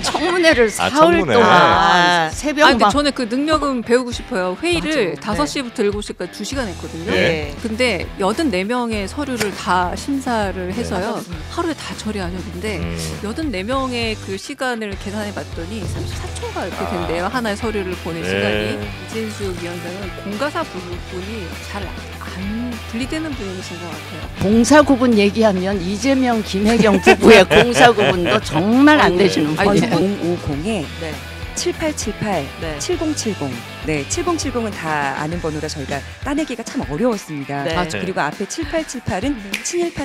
청문회를 사흘 청문회. 동안 새벽 근데 막 저는 그 능력은 배우고 싶어요. 회의를 맞아. 5시부터 7시까지 2시간 했거든요. 네. 근데 84명의 서류를 다 심사를 해서요. 네. 하루에 다 처리하셨는데 84명의 그 시간을 계산해 봤더니 34초가 이렇게 된대요. 하나의 서류를 보낸 네. 시간이. 이진숙 위원장은 공가사 부분이 잘 안 분리되는 분이신 것 같아요. 공사구분 얘기하면 이재명, 김혜경 부부의 공사구분도 정말 안 되시는 아니, 분이에요. 050에 7878, 네. 7070. 네, 7070은 다 아는 번호라 저희가 따내기가 참 어려웠습니다. 네. 그리고 앞에 7878은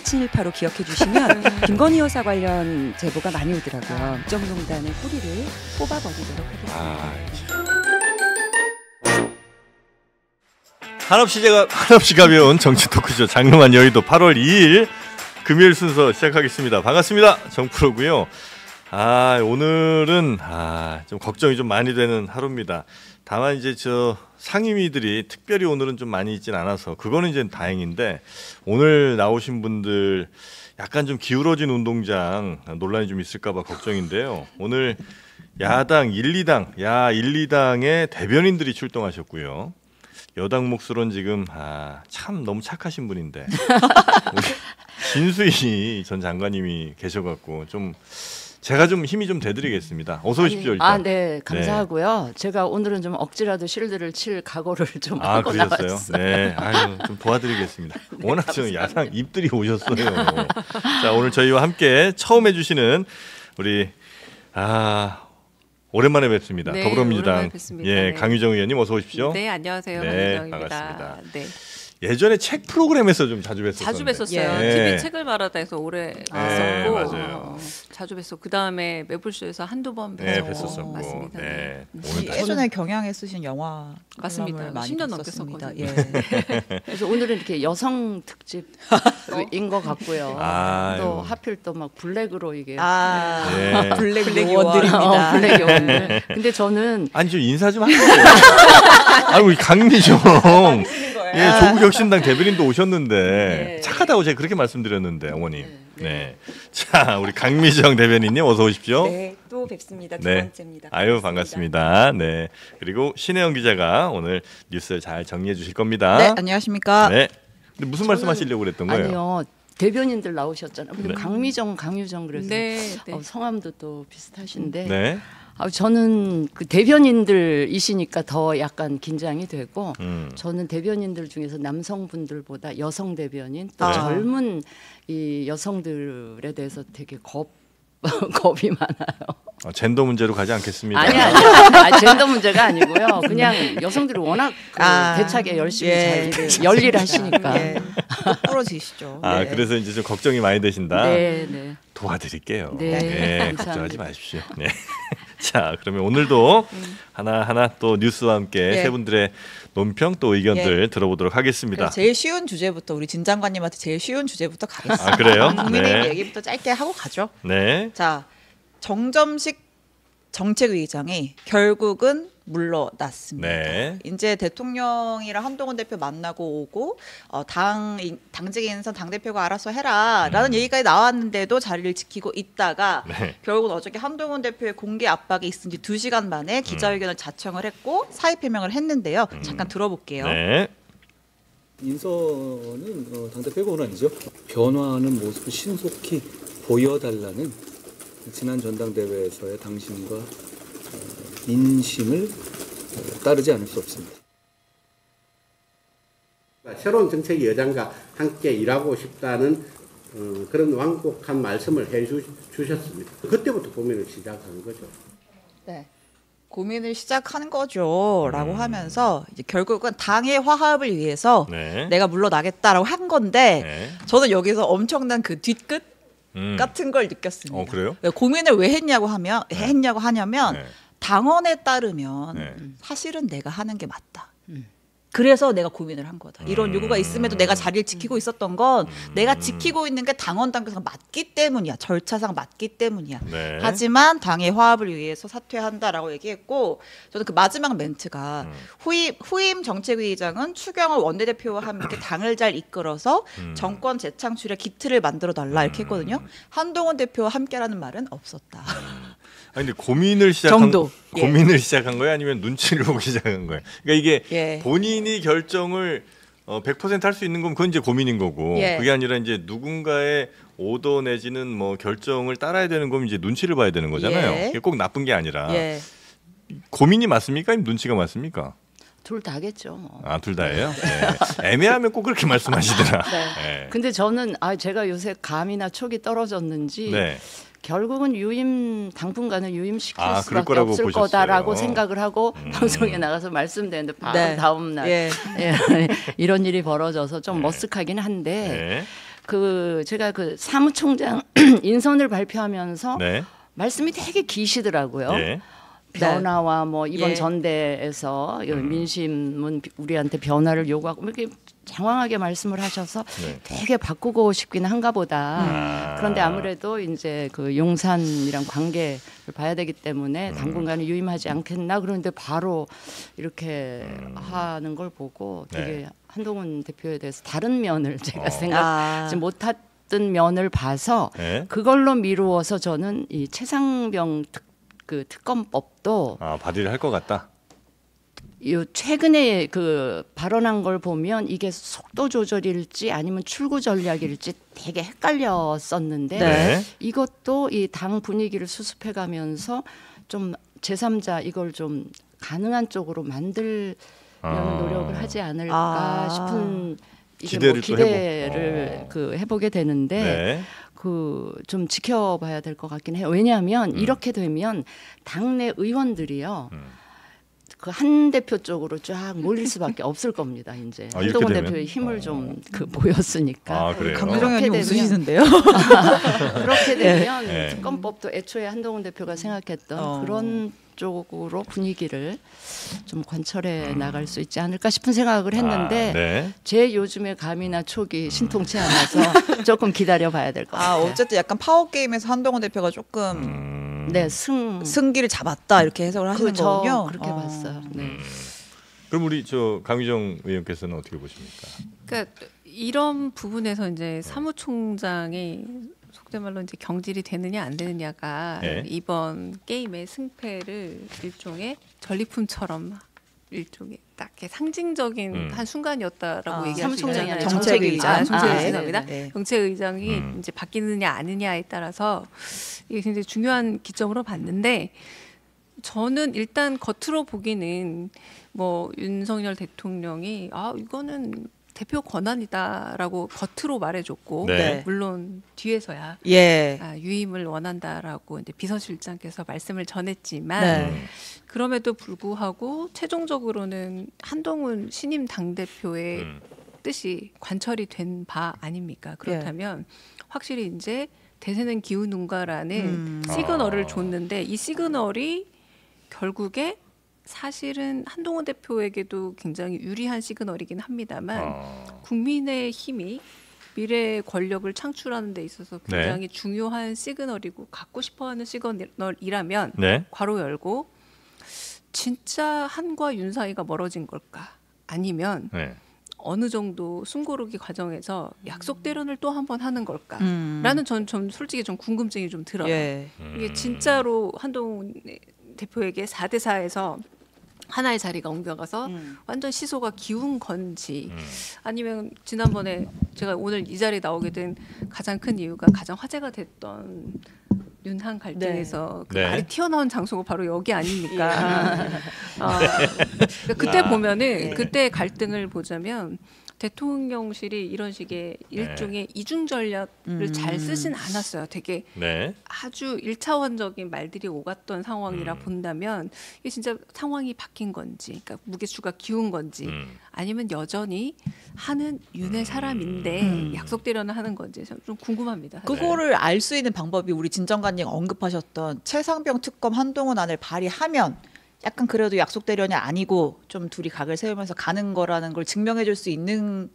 친일파로 기억해 주시면 김건희 여사 관련 제보가 많이 오더라고요. 국정농단의 뿌리를 뽑아버리도록 하겠습니다. 한없이 가벼운 정치 토크쇼 장르만 여의도 8월 2일 금요일 순서 시작하겠습니다. 반갑습니다. 정프로고요. 오늘은 좀 걱정이 좀 많이 되는 하루입니다. 다만 이제 저 상임위들이 특별히 오늘은 좀 많이 있진 않아서 그거는 이제 다행인데 오늘 나오신 분들 약간 좀 기울어진 운동장 논란이 좀 있을까 봐 걱정인데요. 오늘 야당 1, 2당의 대변인들이 출동하셨고요. 여당 몫으로는 지금 참 너무 착하신 분인데 우리 진수희 전 장관님이 계셔갖고 좀 제가 좀 힘이 좀 되드리겠습니다. 어서 오십시오. 일단. 네, 감사하고요. 제가 오늘은 좀 억지라도 실드를 칠 각오를 좀 하고 그러셨어요? 나왔어요. 네, 좀 도와드리겠습니다. 워낙 좀 야상 입들이 오셨어요. 자, 오늘 저희와 함께 처음 해주시는 우리 오랜만에 뵙습니다. 네, 더불어민주당 오랜만에 뵙습니다. 네. 강유정 의원님 어서 오십시오. 네, 안녕하세요. 네, 강유정입니다. 반갑습니다. 네. 예전에 책 프로그램에서 좀 자주 뵀었어요. 자주 뵀었어요. 네. TV 책을 말하다 해서 오래 뵀었고 맞아요. 자주 뵀었고 그다음에 매불쇼에서 한두 번 네, 뵀었고 뵀었었고. 맞습니다. 네. 예전에 경향에 쓰신 영화 맞습니다. 많이 10년 넘게 봤었습니다. 썼거든요. 그래서 오늘은 이렇게 여성 특집인 것 같고요. 또 하필 또 막 블랙으로 이게 네. 블랙 요원들입니다. 블랙 요원들. 근데 저는 아니 좀 인사 좀 하세요. 우리 강미정, 조국혁신당 대변인도 오셨는데 착하다고 제가 그렇게 말씀드렸는데 어머님. 네. 자, 우리 강미정 대변인님 어서 오십시오. 네, 또 뵙습니다. 두 번째입니다. 반갑습니다. 네. 그리고 신혜영 기자가 오늘 뉴스를 잘 정리해 주실 겁니다. 네, 안녕하십니까. 네. 근데 무슨 말씀하시려고 그랬던 거예요? 아니요. 대변인들 나오셨잖아요. 근데 네. 강미정, 강유정 그래서 네. 성함도 또 비슷하신데 네. 저는 그 대변인들이시니까 더 약간 긴장이 되고 저는 대변인들 중에서 남성분들보다 여성 대변인 또 젊은 이 여성들에 대해서 되게 겁이 많아요. 젠더 문제로 가지 않겠습니다. 아니, 젠더 문제가 아니고요. 그냥 여성들이 워낙 대차게 열심히 잘 열일하시니까. 부러지시죠. 그래서 이제 좀 걱정이 많이 되신다. 네. 도와드릴게요. 네, 걱정하지 마십시오. 네. 자, 그러면 오늘도 하나하나 또 뉴스와 함께 세 분들의 논평 또 의견들 들어보도록 하겠습니다. 제일 쉬운 주제부터 우리 진 장관님한테 제일 쉬운 주제부터 가겠습니다. 그래요? 국민의힘 네. 얘기부터 짧게 하고 가죠. 네. 자, 정점식 정책위의장이 결국은 물러났습니다. 네. 이제 대통령이랑 한동훈 대표 만나고 오고 당직 인선 당대표가 알아서 해라라는 얘기까지 나왔는데도 자리를 지키고 있다가 결국은 어저께 한동훈 대표의 공개 압박이 있은 지 2시간 만에 기자회견을 자청을 했고 사의 표명을 했는데요. 잠깐 들어볼게요. 네. 인선은 당대표 권한이죠. 변화하는 모습을 신속히 보여달라는 지난 전당대회에서의 당신과 인심을 따르지 않을 수 없습니다. 새로운 정책위 의장과 함께 일하고 싶다는 그런 완곡한 말씀을 해주셨습니다. 그때부터 고민을 시작한 거죠. 네. 고민을 시작한 거죠라고 하면서 이제 결국은 당의 화합을 위해서 내가 물러나겠다라고 한 건데 저는 여기서 엄청난 그 뒤끝 같은 걸 느꼈습니다. 그래요? 고민을 왜 했냐고 하냐면 당원에 따르면 사실은 내가 하는 게 맞다. 그래서 내가 고민을 한 거다. 이런 요구가 있음에도 내가 자리를 지키고 있었던 건 내가 지키고 있는 게 당원 당규상 맞기 때문이야. 절차상 맞기 때문이야. 하지만 당의 화합을 위해서 사퇴한다라고 얘기했고 저는 그 마지막 멘트가 후임 정책위의장은 추경호 원내대표와 함께 당을 잘 이끌어서 정권 재창출의 기틀을 만들어 달라 이렇게 했거든요. 한동훈 대표와 함께라는 말은 없었다. 근데 고민을 시작한 거예요, 아니면 눈치를 보고 시작한 거예요? 그러니까 이게 본인이 결정을 100% 할 수 있는 건 그건 이제 고민인 거고, 그게 아니라 이제 누군가의 오더 내지는 뭐 결정을 따라야 되는 거면 이제 눈치를 봐야 되는 거잖아요. 이게 꼭 나쁜 게 아니라 고민이 맞습니까? 아니면 눈치가 맞습니까? 둘 다겠죠. 뭐. 둘 다예요? 네. 애매하면 꼭 그렇게 말씀하시더라. 네. 근데 저는 제가 요새 감이나 촉이 떨어졌는지 결국은 당분간은 유임시킬 수밖에 없을 보셨어요. 거다라고 생각을 하고 방송에 나가서 말씀드렸는데 바로 다음 날 이런 일이 벌어져서 좀 머쓱하긴 한데 제가 그 사무총장 인선을 발표하면서 말씀이 되게 기시더라고요. 변화와 뭐 이번 전대에서 민심은 우리한테 변화를 요구하고 이렇게 장황하게 말씀을 하셔서 되게 바꾸고 싶긴 한가 보다. 그런데 아무래도 이제 그 용산이랑 관계를 봐야 되기 때문에 당분간은 유임하지 않겠나. 그런데 바로 이렇게 하는 걸 보고 되게 한동훈 대표에 대해서 다른 면을 제가 생각지 못했던 면을 봐서 그걸로 미루어서 저는 이 최상병 특검법도 발의를 할 것 같다. 최근에 그 발언한 걸 보면 이게 속도 조절일지 아니면 출구 전략일지 되게 헷갈렸었는데 이것도 이 당 분위기를 수습해가면서 좀 제3자 이걸 좀 가능한 쪽으로 만들려는 노력을 하지 않을까 싶은 기대를 해보게 되는데. 좀 지켜봐야 될 것 같긴 해요. 왜냐하면 이렇게 되면 당내 의원들이요. 그 한 대표 쪽으로 쫙 몰릴 수밖에 없을 겁니다. 이제 한동훈 대표의 힘을 좀 보였으니까. 강규정 의원님 웃으시는데요. 그렇게 되면 특검법도 애초에 한동훈 대표가 생각했던 그런 쪽으로 분위기를 좀 관철해 나갈 수 있지 않을까 싶은 생각을 했는데 제 요즘의 감이나 촉이 신통치 않아서 조금 기다려봐야 될 것 같아요. 어쨌든 약간 파워게임에서 한동훈 대표가 조금 승기를 잡았다 이렇게 해석을 하시는 거군요. 그렇게 봤어요. 그럼 우리 강유정 의원께서는 어떻게 보십니까? 그러니까 이런 부분에서 이제 사무총장이 속된 말로 이제 경질이 되느냐 안 되느냐가 이번 게임의 승패를 일종의 전리품처럼 일종의 딱 상징적인 한 순간이었다라고 얘기할 수 있잖아요. 정책의장. 정책의장입니다. 정책의장이 이제 바뀌느냐 아니냐에 따라서 이게 굉장히 중요한 기점으로 봤는데 저는 일단 겉으로 보기는 뭐 윤석열 대통령이 이거는 대표 권한이다라고 겉으로 말해줬고 물론 뒤에서야 유임을 원한다라고 이제 비서실장께서 말씀을 전했지만 그럼에도 불구하고 최종적으로는 한동훈 신임 당대표의 뜻이 관철이 된 바 아닙니까? 그렇다면 확실히 이제 대세는 기우는가라는 시그널을 줬는데 이 시그널이 결국에 사실은 한동훈 대표에게도 굉장히 유리한 시그널이긴 합니다만 국민의 힘이 미래의 권력을 창출하는 데 있어서 굉장히 중요한 시그널이고 갖고 싶어하는 시그널이라면 괄호 열고 진짜 한과 윤 사이가 멀어진 걸까 아니면 어느 정도 숨고르기 과정에서 약속 대련을 또 한 번 하는 걸까라는 전 솔직히 좀 궁금증이 좀 들어요. 이게 진짜로 한동훈 대표에게 4대4에서 하나의 자리가 옮겨가서 완전 시소가 기운 건지 아니면 지난번에 제가 오늘 이 자리에 나오게 된 가장 큰 이유가 가장 화제가 됐던 윤한 갈등에서 그 말이 튀어나온 장소가 바로 여기 아닙니까? 그때 보면은 그때 갈등을 보자면 대통령실이 이런 식의 일종의 이중 전략을 잘 쓰진 않았어요. 되게 아주 1차원적인 말들이 오갔던 상황이라 본다면 이게 진짜 상황이 바뀐 건지, 그러니까 무게추가 기운 건지, 아니면 여전히 하는 윤의 사람인데 약속대로는 하는 건지 좀 궁금합니다. 그거를 알 수 있는 방법이 우리 진 장관님 언급하셨던 최상병 특검 한동훈 안을 발의하면 약간 그래도 약속 대련이 아니고 좀 둘이 각을 세우면서 가는 거라는 걸 증명해 줄 수 있는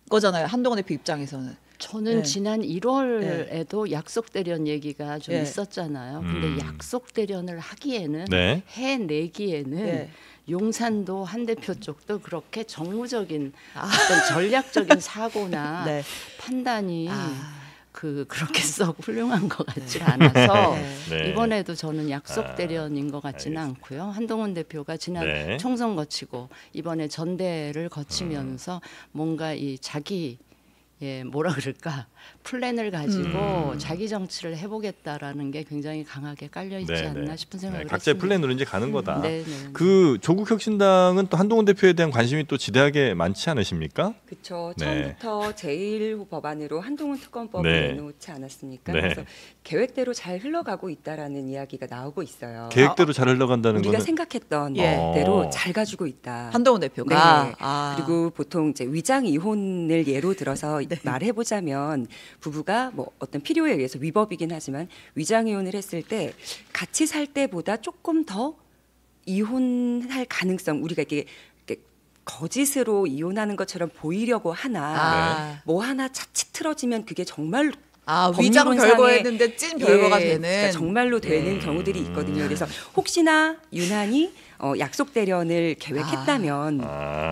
거잖아요. 한동훈 대표 입장에서는. 저는 지난 1월에도 약속 대련 얘기가 좀 있었잖아요. 근데 약속 대련을 하기에는 해내기에는 용산도 한 대표 쪽도 그렇게 정무적인 어떤 전략적인 사고나 판단이 그렇게 썩 훌륭한 것 같지 않아서 네. 이번에도 저는 약속 대련인 것 같지는 않고요. 한동훈 대표가 지난 네. 총선 거치고 이번에 전대를 거치면서 뭔가 이 자기 뭐라 그럴까 플랜을 가지고 자기 정치를 해보겠다라는 게 굉장히 강하게 깔려 있지 않나 싶은 생각을 각자의 했습니다. 플랜으로 이제 가는 거다. 네. 그 조국혁신당은 또 한동훈 대표에 대한 관심이 또 지대하게 많지 않으십니까? 그렇죠. 네. 처음부터 제1호 법안으로 한동훈 특검법을 네. 내놓지 않았습니까? 네. 그래서 계획대로 잘 흘러가고 있다라는 이야기가 나오고 있어요. 계획대로 잘 흘러간다는 우리가 거는 생각했던 예. 대로 잘 가지고 있다. 한동훈 대표가 네. 그리고 보통 이제 위장 이혼을 예로 들어서 말해보자면 부부가 뭐 어떤 필요에 의해서 위법이긴 하지만 위장 이혼을 했을 때 같이 살 때보다 조금 더 이혼할 가능성 우리가 이렇게 거짓으로 이혼하는 것처럼 보이려고 하나 뭐 하나 자칫 틀어지면 그게 정말 위장 법률론상에 별거했는데 찐 별거가 되는 그러니까 정말로 되는 경우들이 있거든요. 그래서 혹시나 유난히 약속 대련을 계획했다면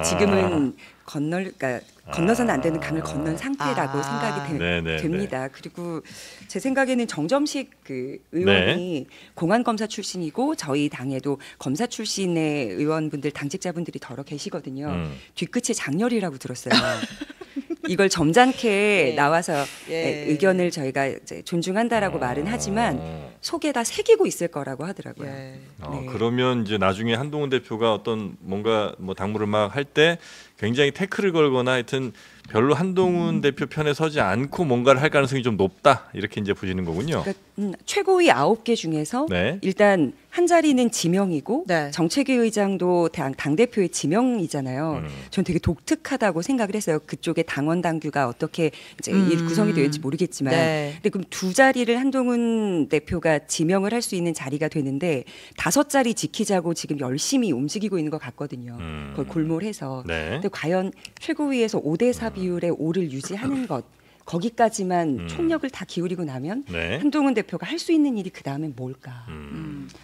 지금은 그러니까 건너서는 안 되는 강을 건넌 상태라고 생각이 됩니다. 그리고 제 생각에는 정점식 그 의원이 공안검사 출신이고 저희 당에도 검사 출신의 의원분들 당직자분들이 더러 계시거든요. 뒤끝이 장렬이라고 들었어요. 이걸 점잖게 나와서 의견을 저희가 이제 존중한다라고 말은 하지만 속에다 새기고 있을 거라고 하더라고요. 네. 그러면 이제 나중에 한동훈 대표가 어떤 뭔가 뭐 당무를 막 할 때 굉장히 태클을 걸거나 하여튼 별로 한동훈 대표 편에 서지 않고 뭔가를 할 가능성이 좀 높다 이렇게 이제 보시는 거군요. 그러니까 최고위 9개 중에서 일단 한 자리는 지명이고 정책위 의장도 당 대표의 지명이잖아요. 전 되게 독특하다고 생각을 했어요. 그쪽에 당원 당규가 어떻게 이제 구성이 되는지 모르겠지만, 근데 그럼 두 자리를 한동훈 대표가 지명을 할 수 있는 자리가 되는데 5자리 지키자고 지금 열심히 움직이고 있는 것 같거든요. 그걸 골몰해서. 근데 과연 최고위에서 5대4 비율의 5를 유지하는 것. 거기까지만 총력을 다 기울이고 나면 한동훈 대표가 할 수 있는 일이 그 다음에 뭘까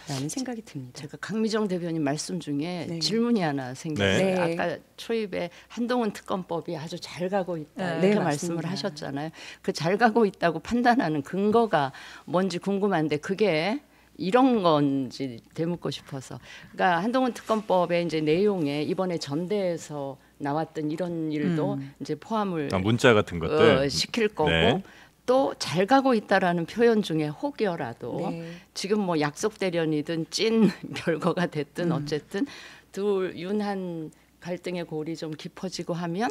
라는 생각이 듭니다. 제가 강미정 대변인 말씀 중에 질문이 하나 생겼어요. 아까 초입에 한동훈 특검법이 아주 잘 가고 있다 이렇게 말씀을 하셨잖아요. 그 잘 가고 있다고 판단하는 근거가 뭔지 궁금한데 그게 이런 건지 되묻고 싶어서. 그러니까 한동훈 특검법의 이제 내용에 이번에 전대에서 나왔던 이런 일도 이제 포함을 문자 같은 것들 시킬 거고 또 잘 가고 있다라는 표현 중에 혹여라도 지금 뭐 약속 대련이든 찐 별거가 됐든 어쨌든 둘 윤한 갈등의 골이 좀 깊어지고 하면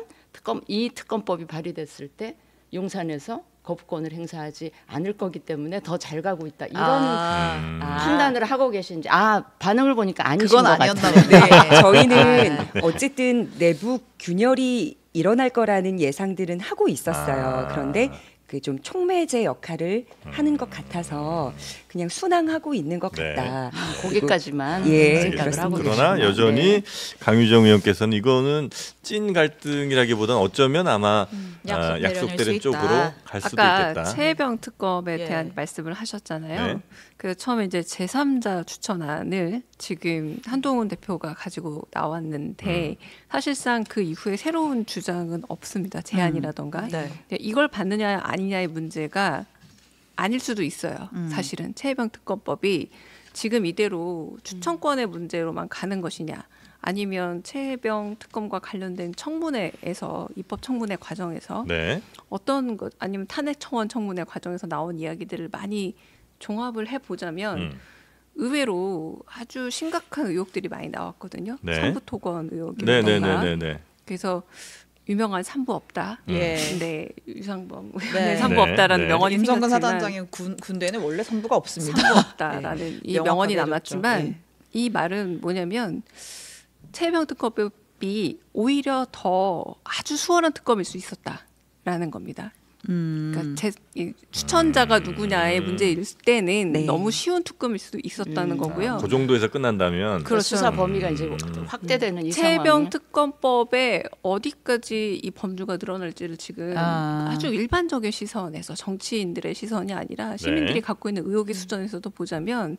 이 특검법이 발의됐을 때 용산에서 거부권을 행사하지 않을 거기 때문에 더 잘 가고 있다 이런 판단을 하고 계신지 반응을 보니까 아니신 것 같아요. 저희는 어쨌든 내부 균열이 일어날 거라는 예상들은 하고 있었어요. 그런데 그 좀 촉매제 역할을 하는 것 같아서 그냥 순항하고 있는 것 같다. 거기까지만 생각을 하고 그러나 계시구나. 여전히 강유정 의원께서는 이거는 찐 갈등이라기보다는 어쩌면 아마 약속되는 쪽으로 갈 수도 있겠다. 아까 최혜병 특검에 대한 말씀을 하셨잖아요. 그 처음에 이제 제3자 추천안을 지금 한동훈 대표가 가지고 나왔는데 사실상 그 이후에 새로운 주장은 없습니다. 제안이라던가 이걸 받느냐 아니냐의 문제가 아닐 수도 있어요. 사실은 최혜병 특검법이 지금 이대로 추천권의 문제로만 가는 것이냐 아니면 최혜병 특검과 관련된 청문회에서 입법 청문회 과정에서 어떤 것 아니면 탄핵 청원 청문회 과정에서 나온 이야기들을 많이 종합을 해보자면 의외로 아주 심각한 의혹들이 많이 나왔거든요. 삼부토건 의혹이라던가 그래서 유명한 삼부 없다. 근데 유상범 삼부 없다라는 명언이 임성근 생겼지만 사단장의 군대는 원래 삼부가 없습니다. 삼부 없다라는 이 명언이 남았지만 이 말은 뭐냐면 최혜병 특검법이 오히려 더 아주 수월한 특검일 수 있었다라는 겁니다. 그러니까 추천자가 누구냐의 문제일 때는 너무 쉬운 특검일 수도 있었다는 거고요. 그 정도에서 끝난다면 그렇죠. 수사 범위가 이제 확대되는 이 상황. 최혜병 특검법에 어디까지 이 범주가 늘어날지를 지금 아주 일반적인 시선에서 정치인들의 시선이 아니라 시민들이 갖고 있는 의혹의 수준에서도 보자면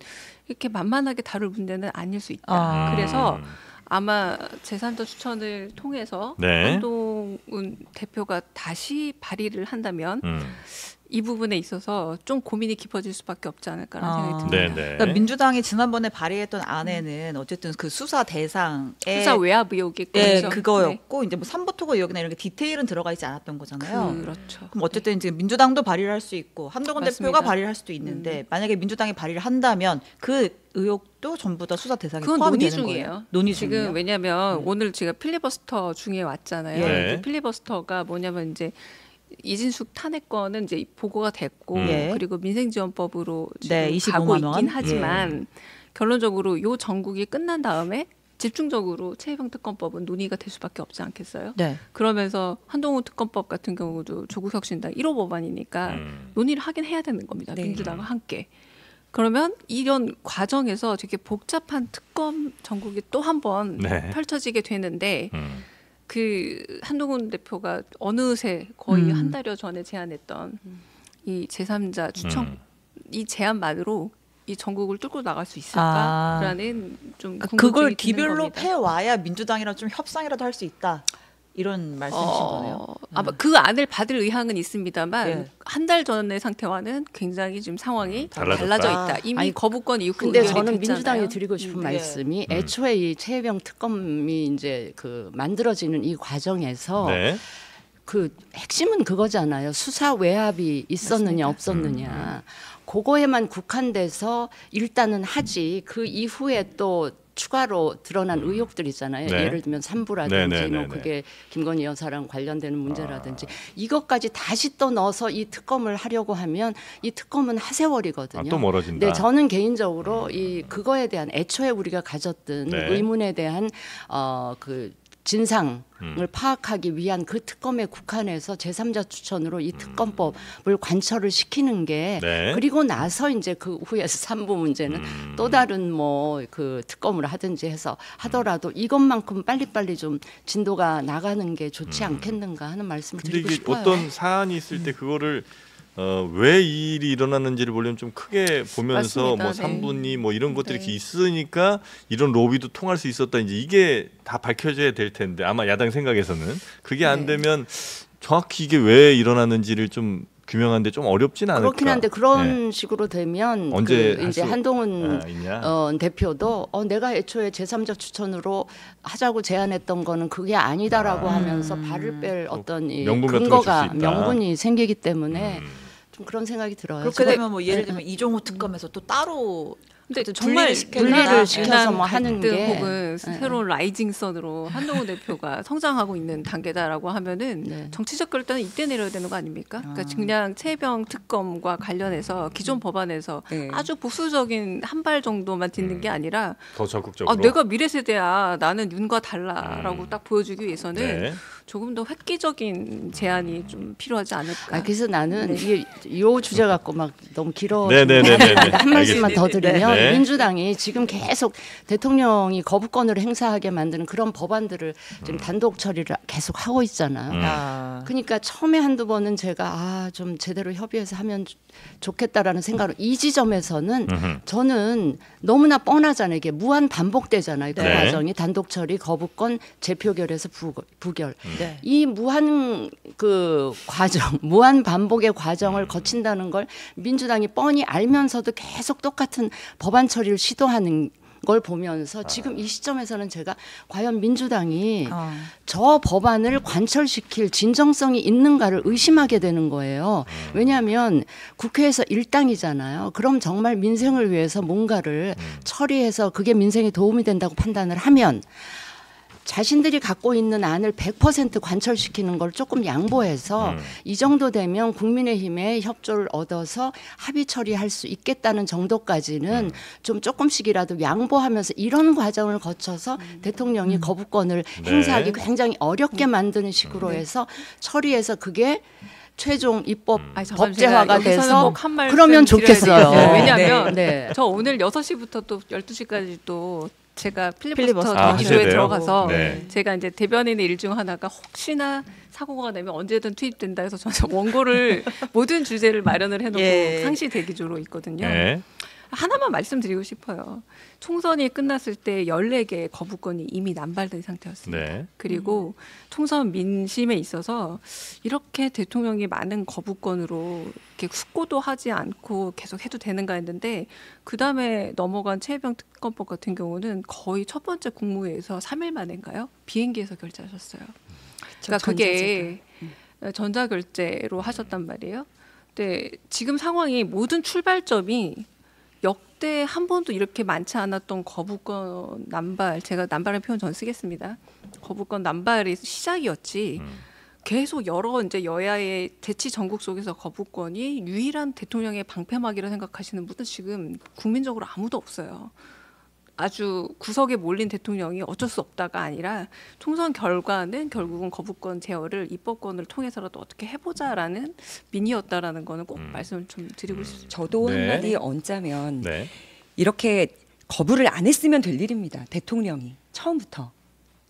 이렇게 만만하게 다룰 문제는 아닐 수 있다. 그래서 아마 제3자 추천을 통해서 한동훈 대표가 다시 발의를 한다면 이 부분에 있어서 좀 고민이 깊어질 수밖에 없지 않을까라는 생각이 듭니다. 그러니까 민주당이 지난번에 발의했던 안에는 어쨌든 그 수사 대상에 수사 외압 의혹이 그거였고 이제 뭐 삼부토고 의혹이나 이런 게 디테일은 들어가 있지 않았던 거잖아요. 그렇죠. 그럼 어쨌든 지금 민주당도 발의를 할 수 있고 한동훈 대표가 발의를 할 수도 있는데 만약에 민주당이 발의를 한다면 그 의혹도 전부 다 수사 대상에 포함이 되는 거예요. 논의 중이에요. 지금 왜냐하면 오늘 제가 필리버스터 중에 왔잖아요. 네. 필리버스터가 뭐냐면 이제 이진숙 탄핵권은 이제 보고가 됐고 그리고 민생지원법으로 지금 가고 있긴 하지만 결론적으로 요 전국이 끝난 다음에 집중적으로 최혜병특검법은 논의가 될 수밖에 없지 않겠어요? 네. 그러면서 한동훈 특검법 같은 경우도 조국혁신당 1호 법안이니까 논의를 하긴 해야 되는 겁니다. 민주당과 함께. 그러면 이런 과정에서 되게 복잡한 특검 전국이 또 한 번 펼쳐지게 되는데 그 한동훈 대표가 어느새 거의 한 달여 전에 제안했던 이 제3자 추천 이 제안만으로 이 전국을 뚫고 나갈 수 있을까라는 좀 그걸 디벨롭 해와야 민주당이랑 좀 협상이라도 할 수 있다. 이런 말씀이신 거네요. 아마 그 안을 받을 의향은 있습니다만 한 달 전의 상태와는 굉장히 지금 상황이 달라져 있다. 이미 거부권 이후 근데 저는 민주당이 드리고 싶은 말씀이 애초에 이 최혜병 특검이 이제 그 만들어지는 이 과정에서 그 핵심은 그거잖아요. 수사 외압이 있었느냐 없었느냐. 그거에만 국한돼서 일단은 하지 그 이후에 또 추가로 드러난 의혹들 있잖아요. 예를 들면 삼부라든지 뭐 그게 김건희 여사랑 관련되는 문제라든지 이것까지 다시 또 넣어서 이 특검을 하려고 하면 이 특검은 하세월이거든요. 또 멀어진다. 네, 저는 개인적으로 이 그거에 대한 애초에 우리가 가졌던 의문에 대한 그 진상을 파악하기 위한 그 특검에 국한해서 제3자 추천으로 이 특검법을 관철을 시키는 게 그리고 나서 이제 그 후에서 3부 문제는 또 다른 뭐 그 특검을 하든지 해서 하더라도 이것만큼 빨리빨리 좀 진도가 나가는 게 좋지 않겠는가 하는 말씀을 드리고 싶어요. 어떤 사안이 있을 때 그거를 왜 이 일이 일어나는지를 보려면 좀 크게 보면서 맞습니다. 뭐 3분이 뭐 이런 것들이 이렇게 있으니까 이런 로비도 통할 수 있었다. 이제 이게 다 밝혀져야 될 텐데 아마 야당 생각에서는 그게 안 되면 정확히 이게 왜 일어났는지를 좀 규명하는데 좀 어렵진 않을까. 그렇긴 한데 그런 식으로 되면 언제 그 이제 한동훈 대표도 내가 애초에 제3자 추천으로 하자고 제안했던 거는 그게 아니다라고 하면서 발을 뺄 어떤 이 근거가 명분이 생기기 때문에 좀 그런 생각이 들어요. 그렇게 되면 뭐 예를 들면 이종호 특검에서 또 따로 근데 정말 분리를 시켜서 뭐 하는 게 혹은 새로운 라이징선으로 한동훈 대표가 성장하고 있는 단계다라고 하면은 정치적 결단은 이때 내려야 되는 거 아닙니까? 그러니까 그냥 최혜병 특검과 관련해서 기존 법안에서 아주 보수적인 한 발 정도만 딛는 게 아니라 더 적극적으로 내가 미래 세대야 나는 윤과 달라라고 딱 보여주기 위해서는 조금 더 획기적인 제안이 좀 필요하지 않을까. 그래서 나는 이 주제 갖고 막 너무 길어. 한 말씀만 더 드리면 민주당이 지금 계속 대통령이 거부권을 행사하게 만드는 그런 법안들을 지금 단독 처리를 계속 하고 있잖아요. 그러니까 처음에 한두 번은 제가 좀 제대로 협의해서 하면 좋겠다라는 생각으로 이 지점에서는 저는 너무나 뻔하잖아요. 이게 무한 반복되잖아요. 그 과정이 단독 처리, 거부권, 재표결에서 부결. 이 무한 그 과정, 무한 반복의 과정을 거친다는 걸 민주당이 뻔히 알면서도 계속 똑같은 법안 처리를 시도하는 걸 보면서 지금 이 시점에서는 제가 과연 민주당이 저 법안을 관철시킬 진정성이 있는가를 의심하게 되는 거예요. 왜냐하면 국회에서 일당이잖아요. 그럼 정말 민생을 위해서 뭔가를 처리해서 그게 민생에 도움이 된다고 판단을 하면 자신들이 갖고 있는 안을 100% 관철시키는 걸 조금 양보해서 이 정도 되면 국민의힘의 협조를 얻어서 합의 처리할 수 있겠다는 정도까지는 좀 조금씩이라도 양보하면서 이런 과정을 거쳐서 대통령이 거부권을 행사하기 굉장히 어렵게 만드는 식으로 해서 처리해서 그게 최종 입법 법제화가 돼서 그러면 좋겠어요. 왜냐하면 저 오늘 6시부터 또 12시까지 또 제가 필리버스터 기조에 들어가서 제가 이제 대변인의 일 중 하나가 혹시나 사고가 되면 언제든 투입된다 해서 저는 원고를 모든 주제를 마련을 해놓고 상시 대기조로 있거든요. 하나만 말씀드리고 싶어요. 총선이 끝났을 때 14개의 거부권이 이미 남발된 상태였습니다. 네. 그리고 총선 민심에 있어서 이렇게 대통령이 많은 거부권으로 이렇게 숙고도 하지 않고 계속 해도 되는가 했는데 그다음에 넘어간 최혜병 특검법 같은 경우는 거의 첫 번째 국무회의에서 3일 만인가요? 비행기에서 결재하셨어요. 그러니까 그게 전자결제로 하셨단 말이에요. 근데 지금 상황이 모든 출발점이 역대 한 번도 이렇게 많지 않았던 거부권 남발, 제가 남발의 표현 전 쓰겠습니다. 거부권 남발이 시작이었지. 계속 여러 이제 여야의 대치 전국 속에서 거부권이 유일한 대통령의 방패막이라 생각하시는 분은 지금 국민적으로 아무도 없어요. 아주 구석에 몰린 대통령이 어쩔 수 없다가 아니라 총선 결과는 결국은 거부권 제어를 입법권을 통해서라도 어떻게 해보자라는 민의였다라는 거는 꼭 말씀을 좀 드리고 싶습니다. 저도 한마디 얹자면 이렇게 거부를 안 했으면 될 일입니다. 대통령이 처음부터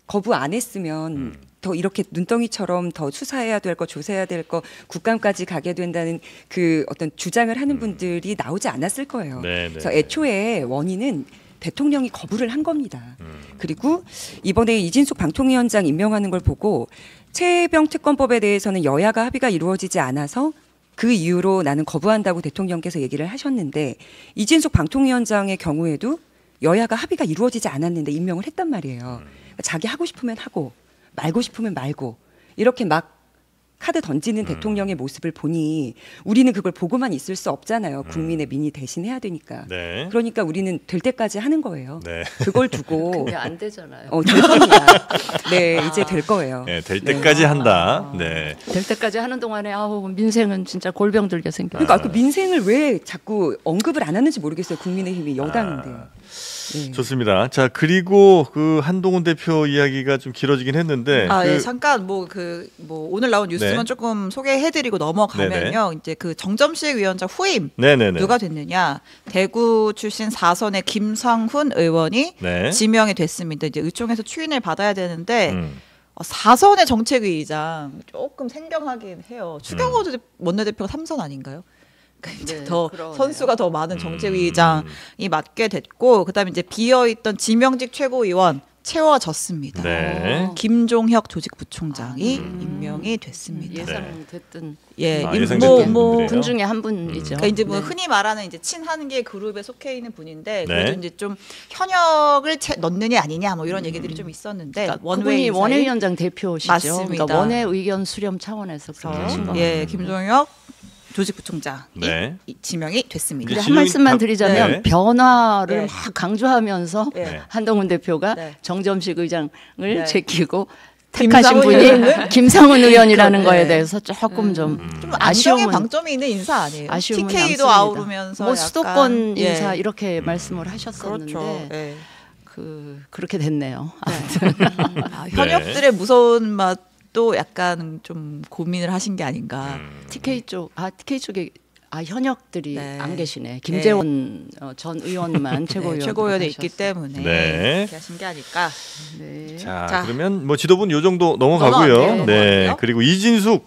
거부 안 했으면 더 이렇게 눈덩이처럼 더 수사해야 될 거, 조사해야 될 거, 국감까지 가게 된다는 그 어떤 주장을 하는 분들이 나오지 않았을 거예요. 그래서 애초에 원인은 대통령이 거부를 한 겁니다. 그리고 이번에 이진숙 방통위원장 임명하는 걸 보고 최혜병 특검법에 대해서는 여야가 합의가 이루어지지 않아서 그 이유로 나는 거부한다고 대통령께서 얘기를 하셨는데 이진숙 방통위원장의 경우에도 여야가 합의가 이루어지지 않았는데 임명을 했단 말이에요. 그러니까 자기 하고 싶으면 하고 말고 싶으면 말고 이렇게 막 카드 던지는 대통령의 모습을 보니 우리는 그걸 보고만 있을 수 없잖아요. 국민의 민의 대신해야 되니까. 그러니까 우리는 될 때까지 하는 거예요. 그걸 두고. 근데 안 되잖아요. 될 겁니다. 네, 이제 될 거예요. 네, 될 때까지 한다. 네. 될 때까지 하는 동안에 민생은 진짜 골병 들게 생겨. 그러니까 그 민생을 왜 자꾸 언급을 안 하는지 모르겠어요. 국민의힘이 여당인데. 좋습니다. 자, 그리고 그 한동훈 대표 이야기가 좀 길어지긴 했는데 잠깐 오늘 나온 뉴스만 조금 소개해드리고 넘어가면요. 이제 그 정점식 위원장 후임 누가 됐느냐? 대구 출신 4선의 김상훈 의원이 지명이 됐습니다. 이제 의총에서 추인을 받아야 되는데 4선의 정책위의장 조금 생경하긴 해요. 추경호 원내대표가 3선 아닌가요? 이제 더 그러네요. 선수가 더 많은 정책위의장이 맡게 됐고 그다음에 이제 비어있던 지명직 최고위원 채워졌습니다. 김종혁 조직부총장이 임명이 됐습니다. 예상됐던 분 중에 한 분이죠. 그러니까 이제 흔히 말하는 이제 친한계 그룹에 속해 있는 분인데 그래도 이제 좀 현역을 넣느냐 아니냐 뭐 이런 얘기들이 좀 있었는데 그러니까 원외위원장 대표시죠. 맞습니다. 그러니까 원외 의견 수렴 차원에서 그렇게 하신 겁니다. 김종혁 조직부총장이 지명이 됐습니다. 한 말씀만 드리자면 변화를 막 강조하면서 한동훈 대표가 정점식 의장을 제끼고 택하신 분이 김상훈 의원이라는 거에 대해서 조금 좀 안정의 방점이 있는 인사 아니에요? TK도 아우르면서 수도권 인사 이렇게 말씀을 하셨었는데 그렇게 됐네요. 현역들의 무서운 맛 또 약간 좀 고민을 하신 게 아닌가. TK 쪽에 현역들이 안 계시네. 김재원 전 의원만 최고위원에 있기 때문에 그렇게 하신 게 아닐까. 자, 그러면 뭐 지도부는 요 정도 넘어가고요. 그리고 이진숙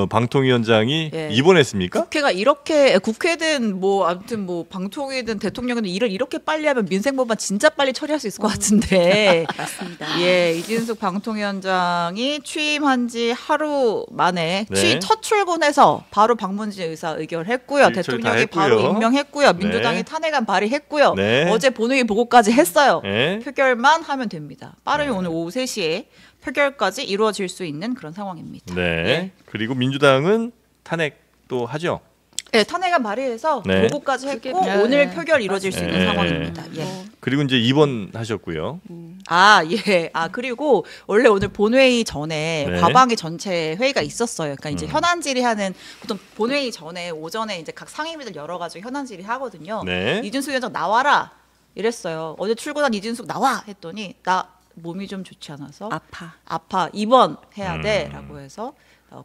방통위원장이 입원했습니까? 국회가 이렇게 국회든 아무튼 방통위든 대통령이든 일을 이렇게 빨리 하면 민생법안 진짜 빨리 처리할 수 있을 것 같은데. 맞습니다. 이진숙 방통위원장이 취임한 지 하루 만에 첫 출근해서 바로 방문진 의사 의결했고요. 대통령이 바로 임명했고요. 민주당이 탄핵안 발의했고요. 어제 본회의 보고까지 했어요. 표결만 하면 됩니다. 빠르면 오늘 오후 3시에 표결까지 이루어질 수 있는 그런 상황입니다. 그리고 민주당은 탄핵도 하죠. 탄핵안 발의해서 보고까지 했고 오늘 표결 이루어질 수 있는 상황입니다. 그리고 이제 입원하셨고요. 그리고 원래 오늘 본회의 전에 과방위 전체 회의가 있었어요. 그러니까 이제 현안 질의하는 보통 본회의 전에 오전에 이제 각 상임위들 열어가지고 현안 질의하거든요. 이준숙 위원장 나와라 이랬어요. 어제 출근한 이준숙 나와 했더니 나 몸이 좀 좋지 않아서 아파 입원해야 돼라고 해서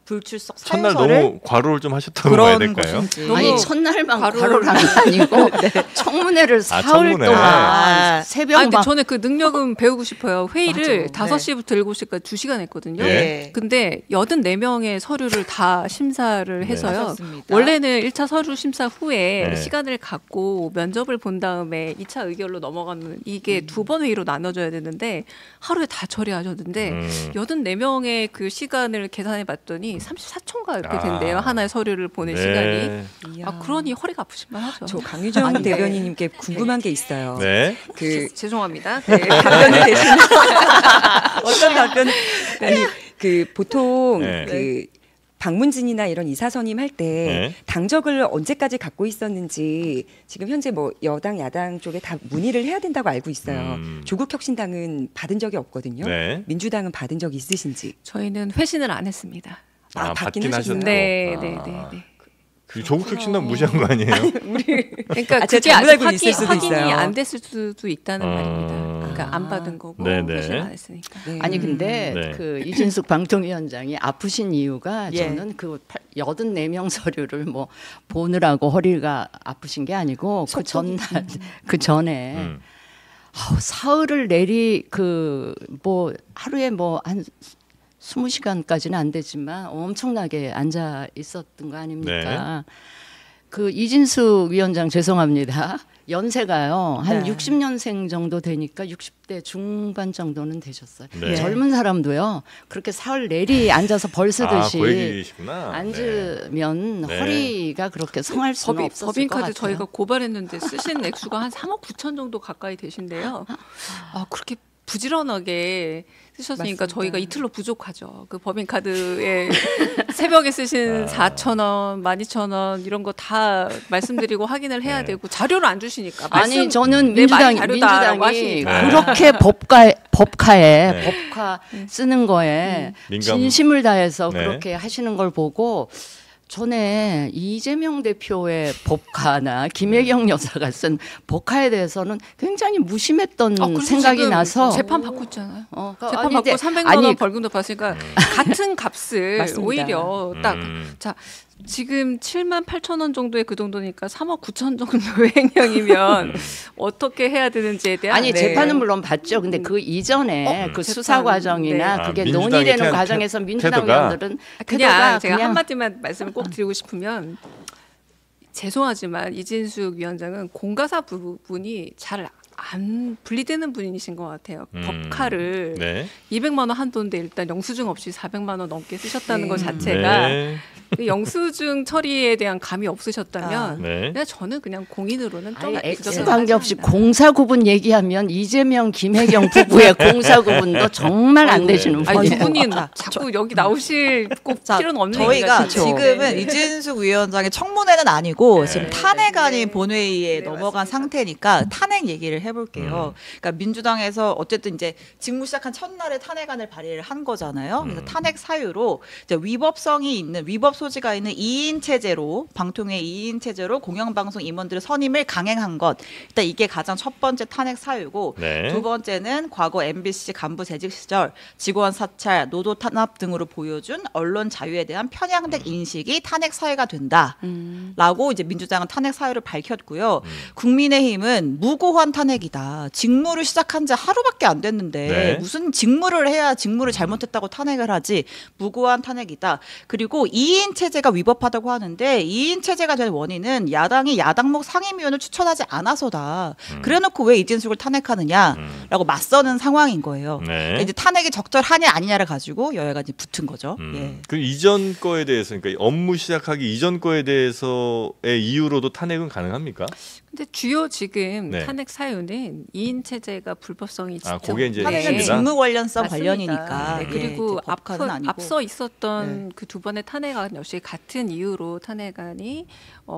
불출석 첫날 사유서를 너무 과로를 좀 하셨다고 봐야 될까요? 아니 첫날만 과로를 한 게 아니고 청문회를 사흘 청문회. 동안 새벽 근데 막 저는 그 능력은 배우고 싶어요. 회의를 맞아. 5시부터 7시까지 2시간 했거든요. 예. 근데 84명의 서류를 다 심사를 해서요. 하셨습니다. 원래는 1차 서류 심사 후에 네. 시간을 갖고 면접을 본 다음에 2차 의결로 넘어가는 이게 2번 회의로 나눠져야 되는데 하루에 다 처리하셨는데 84명의 그 시간을 계산해 봤더니 34초인가 이렇게 된대요. 하나의 서류를 보낸 시간이. 이야. 그러니 허리가 아프실만 하죠. 저 강유정 대변인님께 궁금한 게 있어요. 네. 죄송합니다. 답변을 대신 어떤 답변을 아니 그 보통 네. 그 방문진이나 이런 이사선임 할 때 네. 당적을 언제까지 갖고 있었는지 지금 현재 뭐 여당 야당 쪽에 다 문의를 해야 된다고 알고 있어요. 조국혁신당은 받은 적이 없거든요. 네. 민주당은 받은 적이 있으신지. 저희는 회신을 안 했습니다. 받긴 하셨나요? 네. 그 조국혁신당 무시한 거 아니에요? 그러니까 제가 그게 잘못 아직 알고 있을 수도 확인이 있어요. 안 됐을 수도 있다는 말입니다. 그러니까 안 받은 거고 네네. 회신 안 했으니까. 네. 아니 근데 네. 그 이진숙 방통위원장이 아프신 이유가 예. 저는 그 84명 서류를 뭐 보느라고 허리가 아프신 게 아니고 그 전날 그 전에 사흘을 내리 그 뭐 하루에 뭐 한 20시간까지는 안 되지만 엄청나게 앉아 있었던 거 아닙니까? 그 이진숙 위원장 죄송합니다. 연세가요. 한 네. 60년생 정도 되니까 60대 중반 정도는 되셨어요. 네. 젊은 사람도요. 그렇게 사흘 내리 앉아서 벌 쓰듯이 그 얘기시구나. 앉으면 네. 허리가 그렇게 성할 수는 없었을 것 법인카드 같아요. 저희가 고발했는데 쓰신 액수가 한 3억 9천 정도 가까이 되신데요. 그렇게 부지런하게 쓰셨으니까 맞습니다. 저희가 이틀로 부족하죠. 그 법인카드에 새벽에 쓰신 4,000원, 12,000원 이런 거 다 말씀드리고 확인을 해야 되고 자료를 안 주시니까. 아니 저는 내 말이 민주당이 다르다라고 하시니까. 그렇게 법카에 법카 쓰는 거에 민감- 진심을 다해서 네. 그렇게 하시는 걸 보고 전에 이재명 대표의 법카나 김혜경 여사가 쓴 법카에 대해서는 굉장히 무심했던 그리고 생각이 지금 나서 재판 받고 있잖아요. 아니, 재판 받고 근데- 300만 아니, 원 벌금도 받으니까 같은 값을 맞습니다. 오히려 딱 자 지금 7만 8천 원 정도의 그 정도니까 3억 9천 정도의 횡령이면 어떻게 해야 되는지에 대한 아니 재판은 물론 받죠. 근데 그 이전에 그 수사 재판, 과정이나 네. 그게 민주당의 논의되는 태도가- 과정에서 민주당 태도가 의원들은 그냥 제가 그냥 한마디만 말씀을 꼭 드리고 싶으면 죄송하지만 이진숙 위원장은 공가사 부분이 잘 안 분리되는 분이신 것 같아요. 법카를 네. 200만 원 한도인데 일단 영수증 없이 400만 원 넘게 쓰셨다는 것 자체가 네. 그 영수증 처리에 대한 감이 없으셨다면 네. 그냥 저는 그냥 공인으로는 아니, X 부정을 관계없이 하지 않는다. 공사 구분 얘기하면 이재명, 김혜경 부부의 공사 구분도 정말 안 되시는 아니 분이에요. 두 분이 자꾸 여기 나오실 꼭 필요는 없는 저희가 얘기가 진짜. 지금은 네. 이진숙 위원장의 청문회는 아니고 지금 탄핵안이 네. 본회의에 네, 넘어간 맞습니다. 상태니까 탄핵 얘기를 해볼게요. 그러니까 민주당에서 어쨌든 이제 직무 시작한 첫날에 탄핵안을 발의를 한 거잖아요. 그래서 탄핵 사유로 이제 위법성이 있는 위법 소지가 있는 2인 체제로 방통위 2인 체제로 공영방송 임원들의 선임을 강행한 것. 일단 이게 가장 첫 번째 탄핵 사유고 네. 두 번째는 과거 MBC 간부 재직 시절 직원 사찰, 노조 탄압 등으로 보여준 언론 자유에 대한 편향된 인식이 탄핵 사유가 된다라고 이제 민주당은 탄핵 사유를 밝혔고요. 국민의힘은 무고한 탄핵이다. 직무를 시작한 지 하루밖에 안 됐는데 네. 무슨 직무를 해야 직무를 잘못했다고 탄핵을 하지. 무고한 탄핵이다. 그리고 2인 체제가 위법하다고 하는데 2인 체제가 된 원인은 야당이 야당목 상임위원을 추천하지 않아서다. 그래놓고 왜 이진숙을 탄핵하느냐라고 맞서는 상황인 거예요. 네. 그러니까 이제 탄핵이 적절하냐 아니냐를 가지고 여야가 이제 붙은 거죠. 예. 그 이전 거에 대해서 그러니까 업무 시작하기 이전 거에 대해서의 이유로도 탄핵은 가능합니까? 근데 주요 지금 네. 탄핵 사유는 2인 체제가 불법성이 아, 집중. 그게 이제 탄핵은 핵심이다? 직무 관련성 맞습니다. 관련이니까. 네, 예, 그리고 이제 법카는 아니고. 앞서 있었던 그 두 번의 탄핵안 역시 같은 이유로 탄핵안이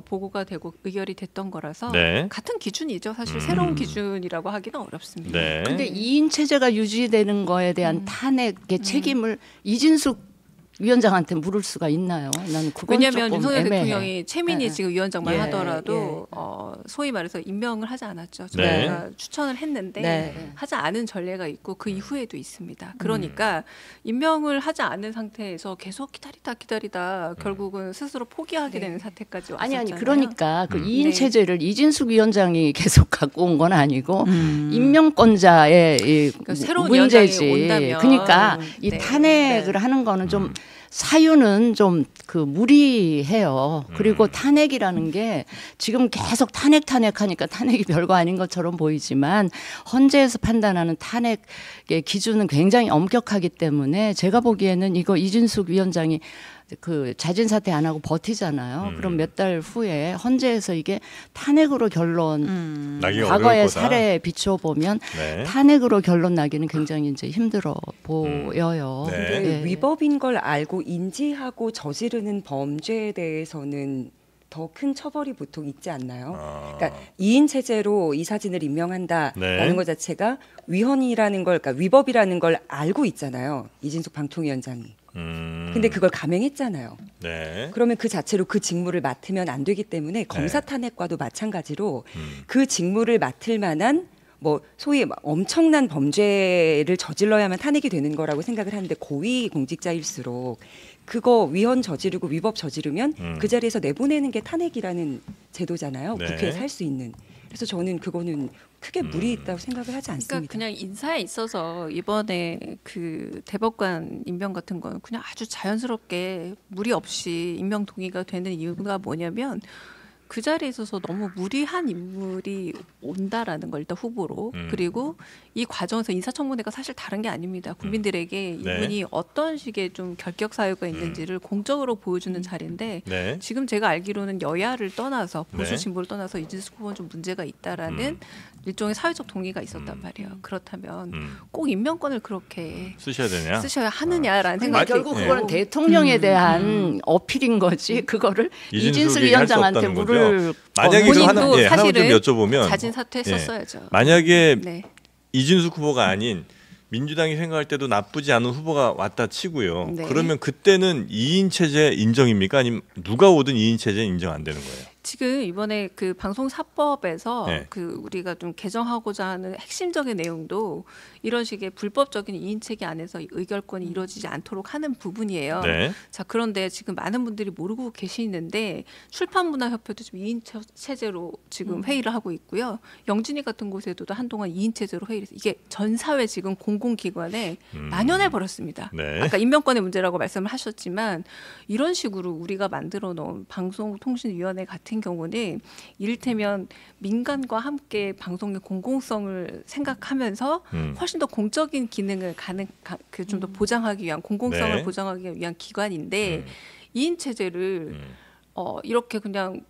보고가 되고 의결이 됐던 거라서 네. 같은 기준이죠. 사실 새로운 기준이라고 하기는 어렵습니다. 네. 근데 2인 체제가 유지되는 거에 대한 탄핵의 책임을 이진숙 위원장한테 물을 수가 있나요? 난 그건 왜냐하면 조금 윤석열 애매해. 대통령이 최민희 지금 위원장만 예, 하더라도 예. 소위 말해서 임명을 하지 않았죠. 네. 저희가 추천을 했는데 네. 하지 않은 전례가 있고 그 이후에도 있습니다. 그러니까 임명을 하지 않은 상태에서 계속 기다리다 결국은 스스로 포기하게 되는 사태까지 왔었잖아요. 아니 그러니까 그 2인 체제를 이진숙 위원장이 계속 갖고 온 건 아니고 임명권자의 이 그러니까 새로운 문제지. 위원장이 온다면, 그러니까 이 네. 탄핵을 하는 거는 좀 사유는 좀 그 무리해요. 그리고 탄핵이라는 게 지금 계속 탄핵하니까 탄핵이 별거 아닌 것처럼 보이지만 헌재에서 판단하는 탄핵의 기준은 굉장히 엄격하기 때문에 제가 보기에는 이거 이진숙 위원장이 그 자진 사퇴 안 하고 버티잖아요. 그럼 몇 달 후에 헌재에서 이게 탄핵으로 결론 과거의 사례에 비추어 보면 네. 탄핵으로 결론 나기는 굉장히 이제 힘들어 보여요. 네. 근데 네. 위법인 걸 알고 인지하고 저지르는 범죄에 대해서는 더 큰 처벌이 보통 있지 않나요? 그러니까 2인 체제로 이 사진을 임명한다라는 네. 것 자체가 위헌이라는 걸, 그러니까 위법이라는 걸 알고 있잖아요. 이진숙 방통위원장이. 근데 그걸 감행했잖아요. 네. 그러면 그 자체로 그 직무를 맡으면 안 되기 때문에 검사 탄핵과도 마찬가지로 그 직무를 맡을 만한 뭐 소위 엄청난 범죄를 저질러야만 탄핵이 되는 거라고 생각을 하는데 고위 공직자일수록 그거 위헌 저지르고 위법 저지르면 그 자리에서 내보내는 게 탄핵이라는 제도잖아요. 네. 국회에서 할 수 있는. 그래서 저는 그거는 크게 무리 있다고 생각을 하지 않습니다. 그러니까 그냥 인사에 있어서 이번에 그 대법관 임명 같은 건 그냥 아주 자연스럽게 무리 없이 임명 동의가 되는 이유가 뭐냐면 그 자리에 있어서 너무 무리한 인물이 온다라는 걸 일단 후보로 그리고 이 과정에서 인사청문회가 사실 다른 게 아닙니다. 국민들에게 이분이 어떤 식의 좀 결격 사유가 있는지를 공적으로 보여주는 자리인데 네. 지금 제가 알기로는 여야를 떠나서 보수 네. 진보를 떠나서 이진숙 후보는 좀 문제가 있다라는 일종의 사회적 동의가 있었단 말이에요. 그렇다면 꼭 임명권을 그렇게 쓰셔야 되냐? 쓰셔야 하느냐라는 그러니까 생각이 결국 들고. 그거는 대통령에 대한 어필인 거지. 그거를 이진숙 이진숙이 할수 위원장한테 없다는 거죠. 물을 만약에 본인도 하나만 좀 사실은 여쭤보면 자진 사퇴했었어야죠. 만약에 네. 이진숙 후보가 아닌 민주당이 생각할 때도 나쁘지 않은 후보가 왔다 치고요. 네. 그러면 그때는 2인 체제 인정입니까? 아니면 누가 오든 2인 체제 인정 안 되는 거예요? 지금 이번에 그 방송사법에서 네. 그 우리가 좀 개정하고자 하는 핵심적인 내용도 이런 식의 불법적인 이인체계 안에서 의결권이 이루어지지 않도록 하는 부분이에요. 네. 자, 그런데 지금 많은 분들이 모르고 계시는데 출판문화협회도 지금 2인 체제로 지금 회의를 하고 있고요. 영진이 같은 곳에도 한동안 2인 체제로 회의를 해서 이게 전 사회 지금 공공기관에 만연해 버렸습니다. 네. 아까 임명권의 문제라고 말씀을 하셨지만 이런 식으로 우리가 만들어 놓은 방송통신위원회 같은 경우는 이를테면 민간과 함께 방송의 공공성을 생각하면서 훨씬 더 공적인 기능을 좀 더 보장하기 위한 공공성을 네. 보장하기 위한 기관인데 2인 체제를 이렇게 그냥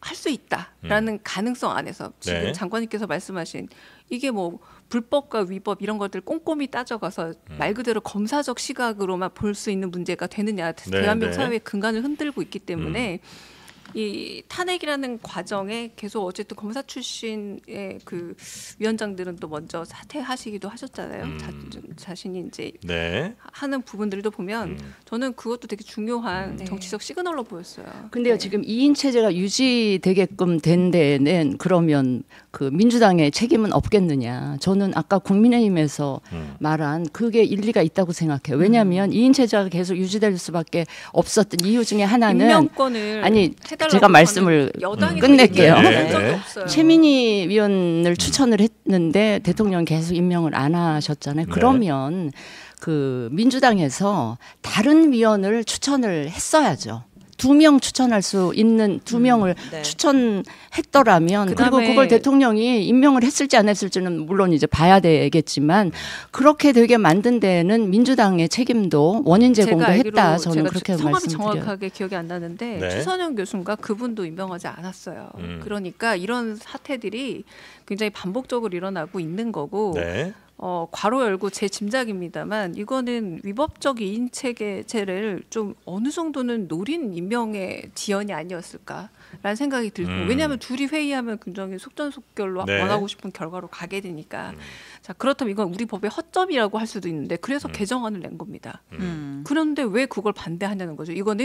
할 수 있다라는 가능성 안에서 지금 네. 장관님께서 말씀하신 이게 뭐 불법과 위법 이런 것들 꼼꼼히 따져가서 말 그대로 검사적 시각으로만 볼 수 있는 문제가 되느냐 네, 대한민국 네. 사회의 근간을 흔들고 있기 때문에 이 탄핵이라는 과정에 계속 어쨌든 검사 출신의 그 위원장들은 또 먼저 사퇴하시기도 하셨잖아요. 자신이 이제 네. 하는 부분들도 보면 저는 그것도 되게 중요한 정치적 시그널로 보였어요. 근데요, 네. 지금 2인 체제가 유지되게끔 된 데는 그러면 그 민주당의 책임은 없겠느냐. 저는 아까 국민의힘에서 말한 그게 일리가 있다고 생각해요. 왜냐하면 2인 체제가 계속 유지될 수밖에 없었던 이유 중에 하나는 임명권을 아니 해달라고 제가 말씀을 여당이 끝낼게요. 네, 적이 네. 없어요. 최민희 위원을 추천을 했는데 대통령이 계속 임명을 안 하셨잖아요. 네. 그러면 그 민주당에서 다른 위원을 추천을 했어야죠. 2명 추천할 수 있는 2명을 네. 추천했더라면 그리고 그다음에 그걸 대통령이 임명을 했을지 안 했을지는 물론 이제 봐야 되겠지만 그렇게 되게 만든 데는 민주당의 책임도 원인 제공도 제가 했다. 알기로 저는 제가 그렇게 성함이 말씀드려요. 정확하게 기억이 안 나는데 네. 추선영 교수인가 그분도 임명하지 않았어요. 그러니까 이런 사태들이 굉장히 반복적으로 일어나고 있는 거고 네. 괄호 열고 제 짐작입니다만 이거는 위법적 이인 체계제를 좀 어느 정도는 노린 임명의 지연이 아니었을까. 않을까라는 생각이 들고 왜냐하면 둘이 회의하면 굉장히 속전속결로 네. 원하고 싶은 결과로 가게 되니까 자 그렇다면 이건 우리 법의 허점이라고 할 수도 있는데 그래서 개정안을 낸 겁니다. 그런데 왜 그걸 반대하냐는 거죠. 이거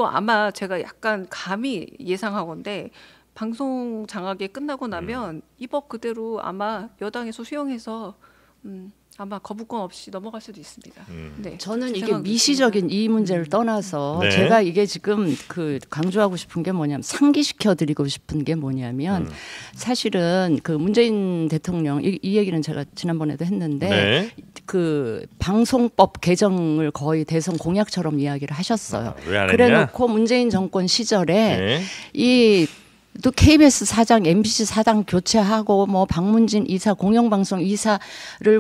아마 제가 약간 감히 예상하건데 방송 장악이 끝나고 나면 이 법 그대로 아마 여당에서 수용해서 아마 거부권 없이 넘어갈 수도 있습니다. 네, 저는 이게 미시적인 이 문제를 떠나서 네. 제가 이게 지금 강조하고 싶은 게 뭐냐면 상기시켜 드리고 싶은 게 뭐냐면 사실은 그 문재인 대통령 이 얘기는 제가 지난번에도 했는데 네. 그 방송법 개정을 거의 대선 공약처럼 이야기를 하셨어요. 왜 안 했냐? 그래놓고 문재인 정권 시절에 네. 또 KBS 사장, MBC 사장 교체하고 뭐 박문진 이사, 공영방송 이사를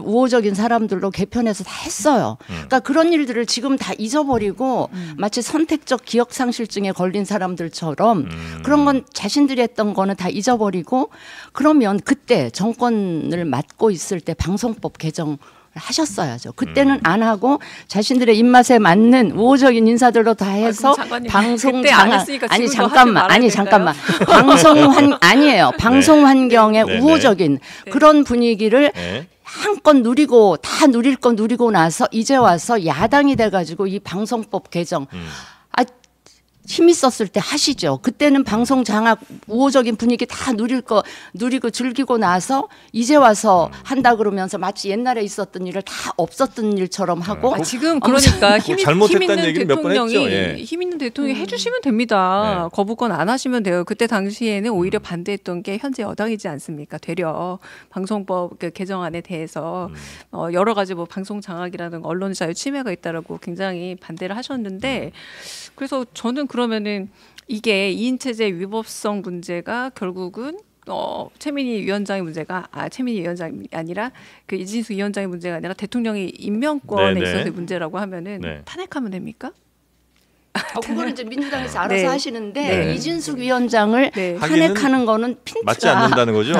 우호적인 사람들로 개편해서 다 했어요. 그러니까 그런 일들을 지금 다 잊어버리고 마치 선택적 기억상실증에 걸린 사람들처럼 그런 건 자신들이 했던 거는 다 잊어버리고 그러면 그때 정권을 맡고 있을 때 방송법 개정 하셨어야죠. 그때는 안 하고 자신들의 입맛에 맞는 우호적인 인사들로 다 해서 방송 장악 아니 잠깐만 아니에요. 방송 환경에 우호적인 그런 분위기를 한껏 누리고 다 누릴 건 누리고 나서 이제 와서 야당이 돼가지고 이 방송법 개정 힘 있었을 때 하시죠. 그때는 방송 장악 우호적인 분위기 다 누리고 즐기고 나서 이제 와서 한다 그러면서 마치 옛날에 있었던 일을 다 없었던 일처럼 하고 지금 그러니까 힘 있는 얘기를 몇 번 했죠. 힘 있는 대통령이 해주시면 됩니다. 네. 거부권 안 하시면 돼요. 그때 당시에는 오히려 반대했던 게 현재 여당이지 않습니까? 되려 방송법 개정안에 대해서 여러 가지 뭐 방송 장악이라든가 언론 자유 침해가 있다라고 굉장히 반대를 하셨는데 그래서 저는 그러면은 이게 2인 체제 위법성 문제가 결국은 최민희 위원장의 문제가 최민희 위원장이 아니라 그 이진숙 위원장의 문제가 아니라 대통령의 임명권에 있어서의 문제라고 하면은 탄핵하면 됩니까? 그거는 이제 민주당에서 알아서 하시는데 이진숙 위원장을 탄핵하는 거는 핀트가 맞지 않는다는 거죠.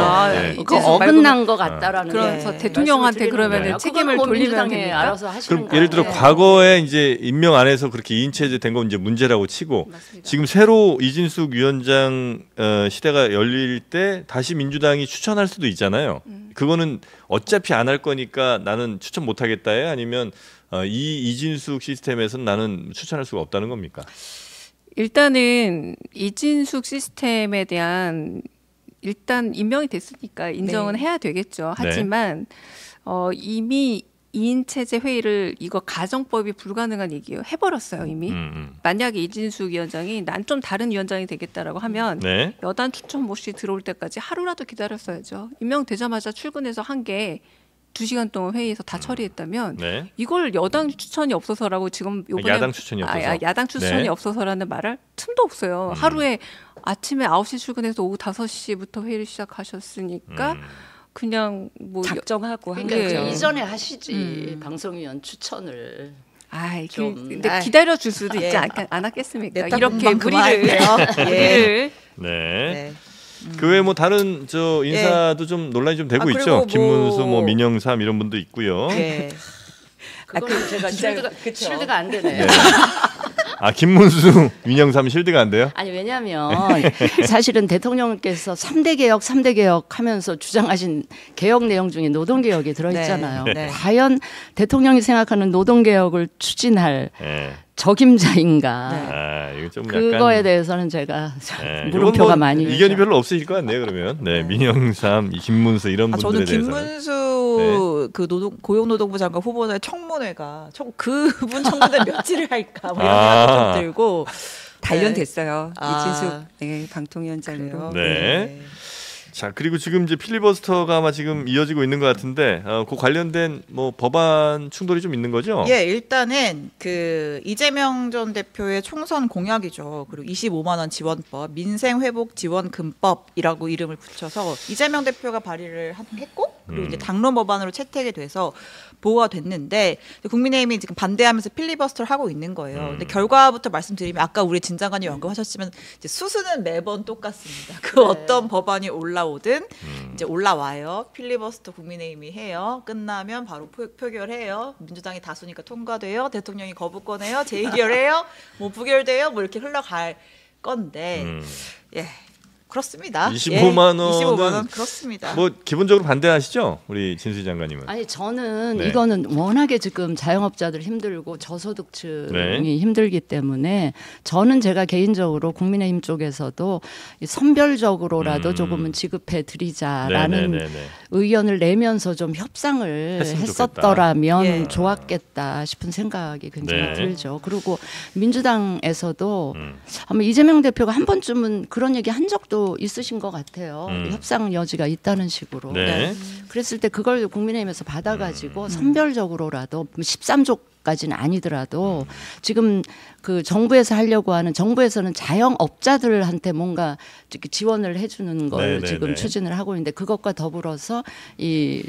어긋난 것 같다라는. 그래서 대통령한테 그러면 책임을 돌리면 됩니까? 알아서 하시는 그럼 예를 들어 과거에 이제 임명 안 해서 그렇게 2인 체제 된 건 이제 문제라고 치고 맞습니다. 지금 새로 이진숙 위원장 시대가 열릴 때 다시 민주당이 추천할 수도 있잖아요. 그거는 어차피 안 할 거니까 나는 추천 못 하겠다예요? 아니면 이 이진숙 시스템에서는 나는 추천할 수가 없다는 겁니까? 일단은 이진숙 시스템에 대한 일단 임명이 됐으니까 인정은 해야 되겠죠. 하지만 이미 2인 체제 회의를 이거 가정법이 불가능한 얘기예요. 해버렸어요 이미. 만약에 이진숙 위원장이 난 좀 다른 위원장이 되겠다라고 하면 여당 추천 모시 들어올 때까지 하루라도 기다렸어야죠. 임명되자마자 출근해서 한 게 2시간 동안 회의에서 다 처리했다면 이걸 여당 추천이 없어서라고 지금 요번에 야당 추천이 없어서 야당 추천이 없어서라는 말할 틈도 없어요. 하루에 아침에 9시 출근해서 오후 5시부터 회의를 시작하셨으니까 그냥 뭐 작정하고 한 거죠. 이전에 하시지 방송위원 추천을. 근데 기다려 줄 수도 있지 않았겠습니까? 이렇게 무리를 그 외에 뭐 다른 인사도 좀 논란이 좀 되고 있죠. 김문수, 뭐 민영삼 이런 분도 있고요. 그거는 제가 실드가 안 되네요. 김문수, 민영삼 실드가 안 돼요? 아니 왜냐하면 사실은 대통령께서 3대 개혁 하면서 주장하신 개혁 내용 중에 노동개혁이 들어있잖아요. 과연 대통령이 생각하는 노동개혁을 추진할 적임자인가. 그거에 대해서는 제가 물음표가 많이 이견이 별로 없으실 것 같네요. 그러면 민영삼, 김문수 이런 분들에 대해서 저는 김문수 그 고용노동부 장관 후보자의 청문회가 그분 청문회 며칠을 할까 뭐 이런 생각도 좀 들고 단련됐어요. 이진숙 방통위원장으로. 자, 그리고 지금 이제 필리버스터가 아마 지금 이어지고 있는 것 같은데 그 관련된 뭐 법안 충돌이 좀 있는 거죠? 일단은 그 이재명 전 대표의 총선 공약이죠. 그리고 25만 원 지원법, 민생회복 지원금법이라고 이름을 붙여서 이재명 대표가 발의를 했고 그리고 이제 당론 법안으로 채택이 돼서 보고가 됐는데 국민의힘이 지금 반대하면서 필리버스터를 하고 있는 거예요. 근데 결과부터 말씀드리면 아까 우리 진 장관님 언급하셨지만 이제 수순은 매번 똑같습니다. 어떤 법안이 올라오든 이제 올라와요. 필리버스터 국민의힘이 해요. 끝나면 바로 표결해요. 민주당이 다수니까 통과돼요. 대통령이 거부권해요. 재의결해요. 뭐 부결돼요. 뭐 이렇게 흘러갈 건데 예. 그렇습니다. 25만 원은 25만 원 그렇습니다. 뭐 기본적으로 반대하시죠, 우리 진수희 장관님은? 아니 저는 이거는 워낙에 지금 자영업자들 힘들고 저소득층이 힘들기 때문에 저는 제가 개인적으로 국민의힘 쪽에서도 선별적으로라도 조금은 지급해 드리자라는 의견을 내면서 좀 협상을 했었더라면 좋았겠다 싶은 생각이 굉장히 들죠. 그리고 민주당에서도 아마 이재명 대표가 한 번쯤은 그런 얘기 한 적도 있으신 것 같아요. 협상 여지가 있다는 식으로. 그랬을 때 그걸 국민의힘에서 받아가지고 선별적으로라도 13조까지는 아니더라도 지금 그 정부에서 하려고 하는 정부에서는 자영업자들한테 뭔가 지원을 해주는 걸 지금 추진을 하고 있는데 그것과 더불어서 이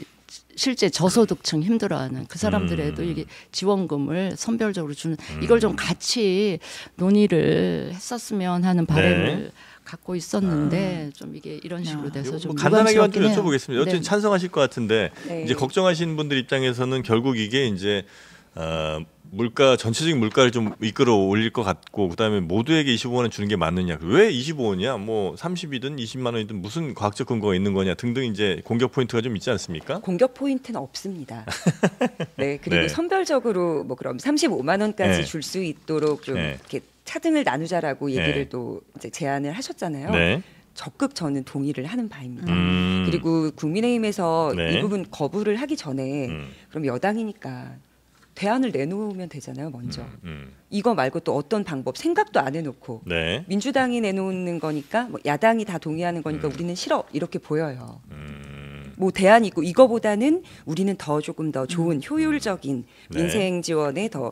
실제 저소득층 힘들어하는 그 사람들에도 이게 지원금을 선별적으로 주는 이걸 좀 같이 논의를 했었으면 하는 바람을 갖고 있었는데 좀 이게 이런 식으로 돼서 좀 간단하게만 좀 여쭤보겠습니다. 어쨌든 찬성하실 것 같은데 이제 걱정하시는 분들 입장에서는 결국 이게 이제 물가 전체적인 물가를 좀 이끌어 올릴 것 같고 그다음에 모두에게 25만 원 주는 게 맞느냐? 왜 25원이야? 뭐 30이든 20만 원이든 무슨 과학적 근거가 있는 거냐 등등 이제 공격 포인트가 좀 있지 않습니까? 공격 포인트는 없습니다. 네, 그리고 선별적으로 뭐 그럼 35만 원까지 줄 수 있도록 좀 이렇게 차등을 나누자라고 얘기를 또 이제 제안을 하셨잖아요. 적극 저는 동의를 하는 바입니다. 그리고 국민의힘에서 이 부분 거부를 하기 전에 그럼 여당이니까 대안을 내놓으면 되잖아요. 먼저 이거 말고 또 어떤 방법 생각도 안 해놓고 민주당이 내놓는 거니까 뭐 야당이 다 동의하는 거니까 우리는 싫어 이렇게 보여요. 뭐 대안이 있고 이거보다는 우리는 더 조금 더 좋은 효율적인 민생 지원에 더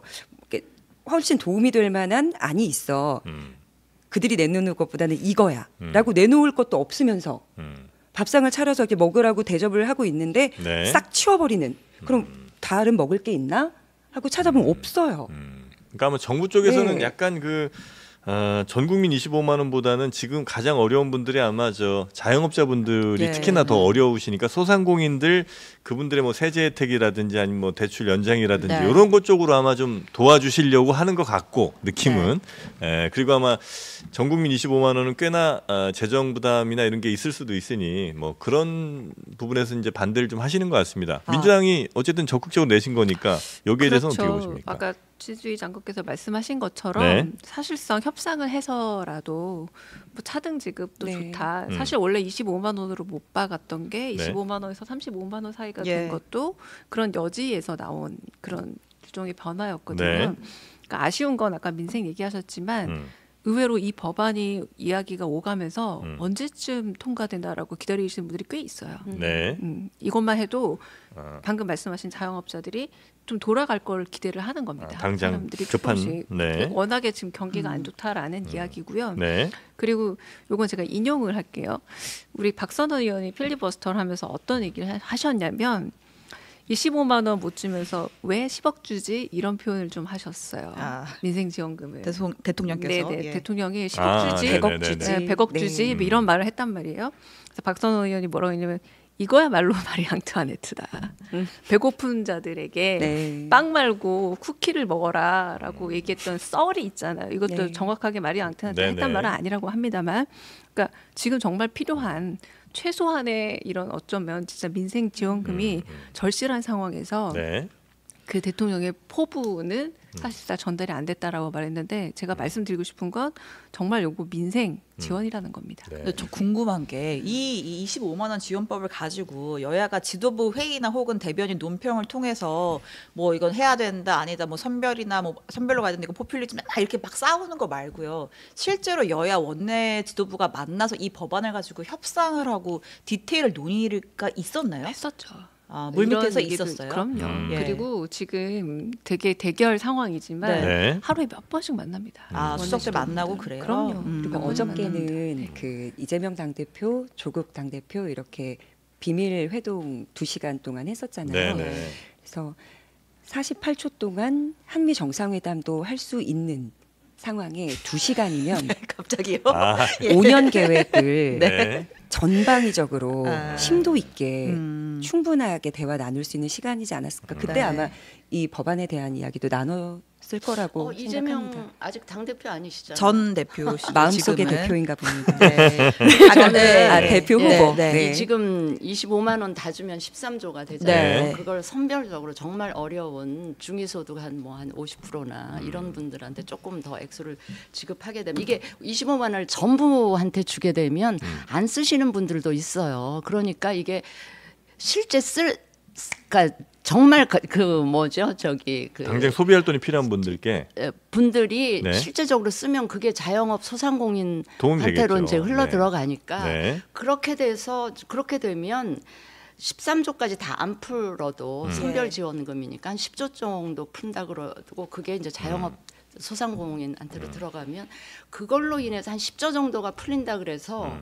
훨씬 도움이 될 만한 안이 있어. 그들이 내놓는 것보다는 이거야 라고 내놓을 것도 없으면서 밥상을 차려서 이렇게 먹으라고 대접을 하고 있는데 싹 치워버리는 그럼 다른 먹을 게 있나? 하고 찾아보면 없어요. 그러니까 아마 정부 쪽에서는 약간 그 전 국민 25만 원보다는 지금 가장 어려운 분들이 아마 저 자영업자분들이 특히나 더 어려우시니까 소상공인들 그분들의 뭐 세제 혜택이라든지 아니면 뭐 대출 연장이라든지 이런 것 쪽으로 아마 좀 도와주시려고 하는 것 같고 느낌은 그리고 아마 전 국민 25만 원은 꽤나 재정 부담이나 이런 게 있을 수도 있으니 뭐 그런 부분에서 이제 반대를 좀 하시는 것 같습니다. 민주당이 어쨌든 적극적으로 내신 거니까 여기에 대해서는 어떻게 보십니까? 아까 진수희 장관께서 말씀하신 것처럼 사실상 협상을 해서라도 뭐 차등 지급도 좋다. 사실 원래 25만 원으로 못 박았던 게 25만 원에서 35만 원 사이가 된 것도 그런 여지에서 나온 그런 규정의 변화였거든요. 그러니까 아쉬운 건 아까 민생 얘기하셨지만 의외로 이 법안이 이야기가 오가면서 언제쯤 통과된다라고 기다리시는 분들이 꽤 있어요. 이것만 해도 방금 말씀하신 자영업자들이 좀 돌아갈 걸 기대를 하는 겁니다. 당장 사람들이 급한 워낙에 지금 경기가 안 좋다라는 이야기고요. 그리고 요건 제가 인용을 할게요. 우리 박선원 의원이 필리버스터를 하면서 어떤 얘기를 하셨냐면 25만 원 못 주면서 왜 10억 주지 이런 표현을 좀 하셨어요. 민생지원금을 대통령께서 대통령이 10억 주지, 100억 주지, 100억 주지 뭐 이런 말을 했단 말이에요. 그래서 박선원 의원이 뭐라고 했냐면 이거야말로 마리 앙투아네트다. 배고픈 자들에게 빵 말고 쿠키를 먹어라라고 얘기했던 썰이 있잖아요. 이것도 정확하게 마리 앙투아네트 했단 말은 아니라고 합니다만, 그러니까 지금 정말 필요한 최소한의 이런 어쩌면 진짜 민생 지원금이 절실한 상황에서 그 대통령의 포부는 사실상 전달이 안 됐다라고 말했는데 제가 말씀드리고 싶은 건 정말 요거 민생 지원이라는 겁니다. 근데 저 궁금한 게 이 25만 원 지원법을 가지고 여야가 지도부 회의나 혹은 대변인 논평을 통해서 뭐 이건 해야 된다 아니다 뭐 선별이나 뭐 선별로 가야 된다 이거 포퓰리즘 이렇게 막 싸우는 거 말고요. 실제로 여야 원내 지도부가 만나서 이 법안을 가지고 협상을 하고 디테일 논의가 있었나요? 했었죠. 물밑에서 있었어요. 그럼요. 그리고 지금 되게 대결 상황이지만 하루에 몇 번씩 만납니다. 수석들 만나고 그래요. 그럼요. 그리고 어저께는 그 이재명 당대표, 조국 당대표 이렇게 비밀 회동 2시간 동안 했었잖아요. 그래서 48초 동안 한미 정상회담도 할 수 있는 상황에 2시간이면 갑자기요? 5년 계획을 전방위적으로 심도 있게 충분하게 대화 나눌 수 있는 시간이지 않았을까. 그때 아마 이 법안에 대한 이야기도 나눴을 없을 거라고 이재명 생각합니다. 아직 당대표 아니시잖아요. 전 대표시죠. 마음속의 지금은. 대표인가 봅니다. 네. 대표 후보. 네. 지금 25만 원 다 주면 13조가 되잖아요. 그걸 선별적으로 정말 어려운 중위소득 한 50%나 이런 분들한테 조금 더 액수를 지급하게 되면 이게 25만 원을 전부한테 주게 되면 안 쓰시는 분들도 있어요. 그러니까 이게 실제 그러니까 정말 당장 소비할 돈이 필요한 분들이 실제적으로 쓰면 그게 자영업 소상공인한테로 이제 흘러 들어가니까 그렇게 되면 13조까지 다 안 풀어도 선별 지원금이니까 한 10조 정도 푼다 그러고 그게 이제 자영업 소상공인한테로 들어가면 그걸로 인해서 한 10조 정도가 풀린다 그래서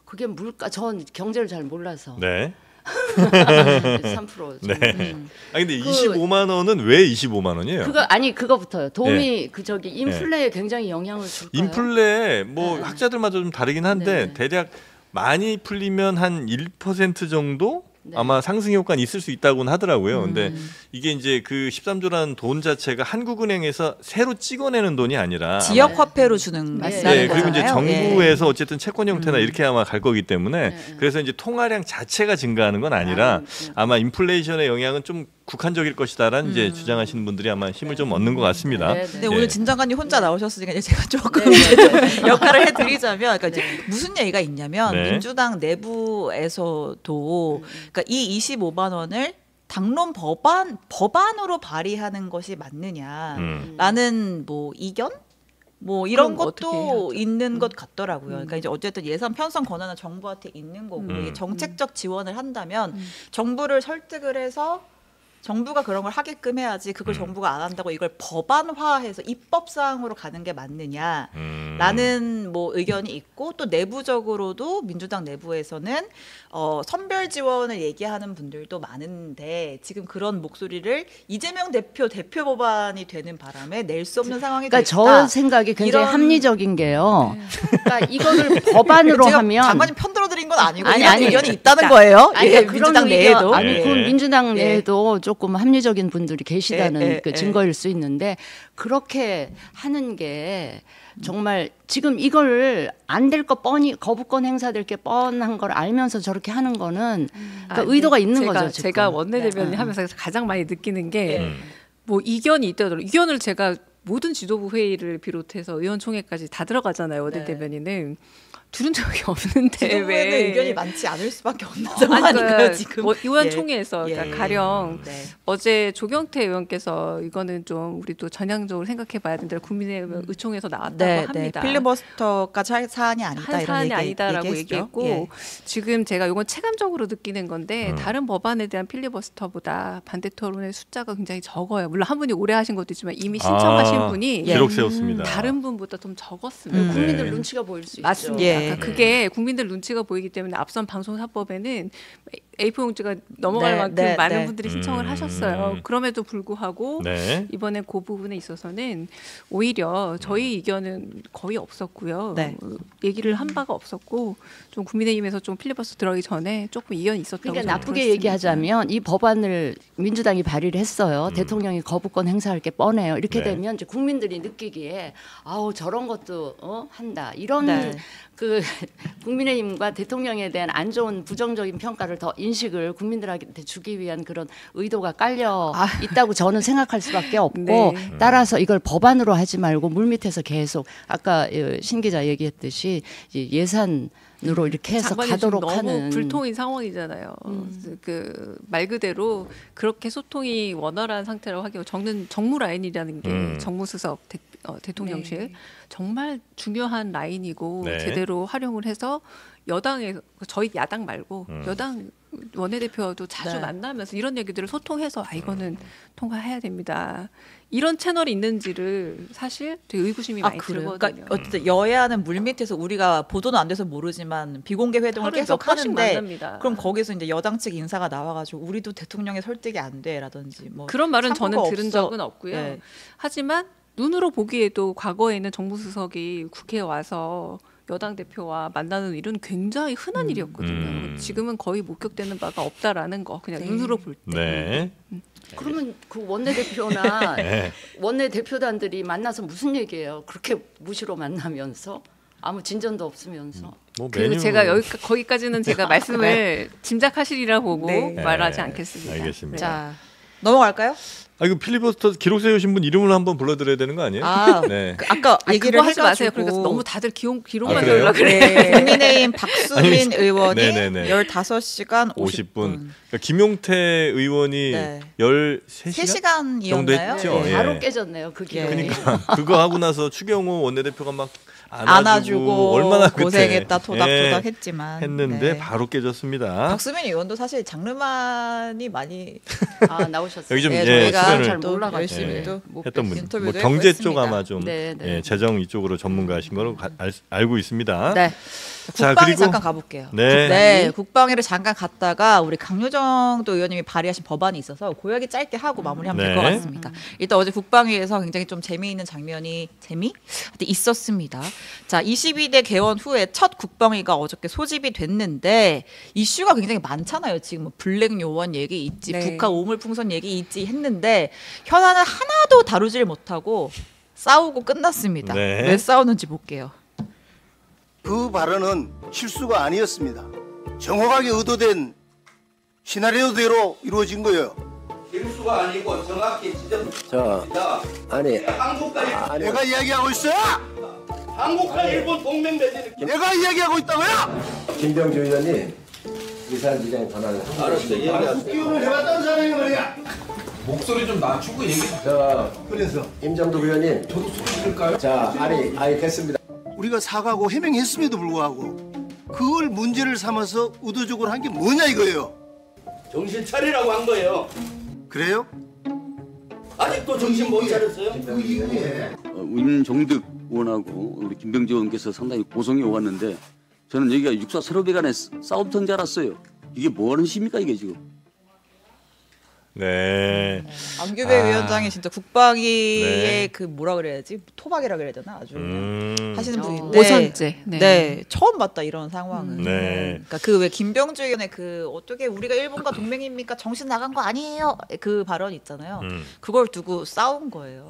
그게 전 경제를 잘 몰라서 3%. 네. 근데 25만 원은 왜 25만 원이에요? 그거부터요. 도움이 인플레에 굉장히 영향을 줄까요? 인플레 학자들마다 좀 다르긴 한데 대략 많이 풀리면 한 1% 정도 아마 상승 효과는 있을 수 있다고는 하더라고요. 근데 이게 이제 그 13조라는 돈 자체가 한국은행에서 새로 찍어내는 돈이 아니라 지역 화폐로 주는 말씀이잖아요. 그리고 이제 정부에서 어쨌든 채권 형태나 이렇게 아마 갈 거기 때문에 그래서 이제 통화량 자체가 증가하는 건 아니라 아마 인플레이션의 영향은 좀 국한적일 것이다라는 이제 주장하시는 분들이 아마 힘을 좀 얻는 것 같습니다. 근데 오늘 진 장관님 혼자 나오셨으니까 이제 제가 조금 역할을 해드리자면, 그러니까 이제 무슨 얘기가 있냐면 민주당 내부에서도 그러니까 이 25만 원을 당론 법안으로 발의하는 것이 맞느냐라는 이견? 이런 것도 있는 것 같더라고요. 그러니까 이제 어쨌든 예산 편성 권한은 정부한테 있는 거고 이게 정책적 지원을 한다면 정부를 설득을 해서 정부가 그런 걸 하게끔 해야지 그걸 정부가 안 한다고 이걸 법안화해서 입법사항으로 가는 게 맞느냐라는 의견이 있고 또 내부적으로도 민주당 내부에서는 선별 지원을 얘기하는 분들도 많은데 지금 그런 목소리를 이재명 대표 법안이 되는 바람에 낼 수 없는 상황이 됐다. 저 생각이 굉장히 합리적인 게요. 그러니까 이거를 법안으로 하면 장관님 편 들어드린 건 아니고 이런 의견이 있다는 거예요. 민주당 내에도. 민주당 내에도 조금 합리적인 분들이 계시다는 증거일 수 있는데 그렇게 하는 게 정말 지금 이걸 안 될 거 뻔히 거부권 행사될 게 뻔한 걸 알면서 저렇게 하는 거는 의도가 있는 거죠. 지금. 제가 원내대변인 하면서 가장 많이 느끼는 게 이견이 있다더라고요. 이견을 제가 모든 지도부 회의를 비롯해서 의원총회까지 다 들어가잖아요. 원내대변인은. 들은 적이 없는데 왜 의견이 많지 않을 수밖에 없는 상황이니까요 지금. 의원총회에서 가령 어제 조경태 의원께서 이거는 좀 우리도 전향적으로 생각해봐야 된다. 국민의힘 의총에서 나왔다고 합니다. 필리버스터가 사안이 아니다. 한 사안이 아니다라고 얘기했고 지금 제가 이건 체감적으로 느끼는 건데 다른 법안에 대한 필리버스터보다 반대 토론의 숫자가 굉장히 적어요. 물론 한 분이 오래 하신 것도 있지만 이미 신청하신 분이 기록 세웠습니다. 다른 분보다 좀 적었습니다. 국민들 눈치가 보일 수 있죠. 맞습니다. 그게 국민들 눈치가 보이기 때문에 앞선 방송사법에는 A4 용지가 넘어갈 만큼 많은 분들이 신청을 하셨어요. 그럼에도 불구하고 이번에 그 부분에 있어서는 오히려 저희 의견은 거의 없었고요. 얘기를 한 바가 없었고 좀 국민의힘에서 좀 필리버스터 들어가기 전에 조금 이견이 있었다고 그러니까 나쁘게 얘기하자면 이 법안을 민주당이 발의를 했어요. 대통령이 거부권 행사할 게 뻔해요. 이렇게 되면 이제 국민들이 느끼기에 저런 것도 한다. 이런 국민의힘과 대통령에 대한 안 좋은 부정적인 평가를 더 인식을 국민들한테 주기 위한 그런 의도가 깔려 있다고 저는 생각할 수밖에 없고 따라서 이걸 법안으로 하지 말고 물밑에서 계속 아까 신 기자 얘기했듯이 예산으로 이렇게 해서 가도록 너무 하는 불통인 상황이잖아요. 그 말 그대로 그렇게 소통이 원활한 상태라고 하기가 정무 라인이라는 게 정무수석 대통령실 정말 중요한 라인이고 제대로 활용을 해서 여당에 저희 야당 말고 여당 원내대표도 자주 만나면서 이런 얘기들을 소통해서 이거는 통과해야 됩니다. 이런 채널이 있는지를 사실 되게 의구심이 많이 들거든요. 그러니까 어쨌든 여야는 물밑에서 우리가 보도는 안 돼서 모르지만 비공개 회동을 계속 하는데 그럼 거기서 이제 여당 측 인사가 나와가지고 우리도 대통령의 설득이 안 돼라든지 그런 말은 저는 들은 적은 없고요. 하지만 눈으로 보기에도 과거에는 정무수석이 국회에 와서 여당 대표와 만나는 일은 굉장히 흔한 일이었거든요. 지금은 거의 목격되는 바가 없다라는 거 그냥 눈으로 볼 때. 네. 그러면 그 원내대표나 네. 원내대표단들이 만나서 무슨 얘기예요? 그렇게 무시로 만나면서 아무 진전도 없으면서. 뭐 그 제가 거기까지는 제가 말씀을 짐작하시리라 보고 말하지 않겠습니다. 알겠습니다. 자, 넘어갈까요? 이거 필리버스터 기록 세우신 분 이름을 한번 불러드려야 되는 거 아니에요? 네. 아까 얘기를 하지 마세요. 그러니까 너무 다들 기록만 그래요? 넣으려고 그래. 국민의힘 박수민 의원이 네네네. 15시간 50분. 그러니까 김용태 의원이 13시간 정도 했죠. 바로 깨졌네요. 그 기록이. 그러니까 그거 하고 나서 추경호 원내대표가 막 안아주고 얼마나 고생했다 토닥토닥 했지만 했는데 바로 깨졌습니다. 박수민 의원도 사실 장르만이 많이 나오셨어요. 여기 좀 저희가 잘 몰라가지고 열심히 또 했던 분. 인터뷰도 뭐 경제 했습니다. 쪽 아마 좀 재정 이쪽으로 전문가신 걸로 알고 있습니다. 네. 국방위 잠깐 가볼게요. 네. 국방위를 잠깐 갔다가 우리 강효정도 의원님이 발의하신 법안이 있어서 그 이야기 짧게 하고 마무리하면 될 것 같습니다. 일단 어제 국방위에서 굉장히 좀 재미있는 장면이 있었습니다. 자, 22대 개원 후에 첫 국방위가 어저께 소집이 됐는데 이슈가 굉장히 많잖아요. 지금 뭐 블랙 요원 얘기 있지, 북한 오물풍선 얘기 있지 했는데 현안을 하나도 다루질 못하고 싸우고 끝났습니다. 왜 싸우는지 볼게요. 그 발언은 실수가 아니었습니다. 정확하게 의도된 시나리오대로 이루어진 거예요. 실수가 아니고 정확히 지적했습니다. 내가 이야기하고 있어요. 한국과 일본 동맹 맺는 내가 이야기하고 있다고요. 김병주 의원님 의사진행 전화를 알았어. 얘기하세요. 기운을 해봤다는 사람이 말이야. 목소리 좀 낮추고 얘기. 그래서 임정도 의원님 저도 소리 들을까요? 자 아니 됐습니다. 우리가 사과하고 해명했음에도 불구하고 그걸 문제를 삼아서 의도적으로 한 게 뭐냐 이거예요. 정신 차리라고 한 거예요. 그래요? 아직도 정신 못 차렸어요? 그 이후에 임종득 의원하고 우리 김병주 의원께서 상당히 고성이 오갔는데 저는 여기가 육사 서로배 간의 싸움터인 줄 알았어요. 이게 뭐 하는 시입니까 이게 지금. 네. 안규배 위원장이 진짜 국방위의 그 뭐라 그래야지 토박이라 그래야 되나 아주 하시는 분인데 오선제. 처음 봤다 이런 상황은. 그러니까 그 왜 김병주 의원의 그 어떻게 우리가 일본과 동맹입니까 정신 나간 거 아니에요 그 발언 있잖아요. 그걸 두고 싸운 거예요.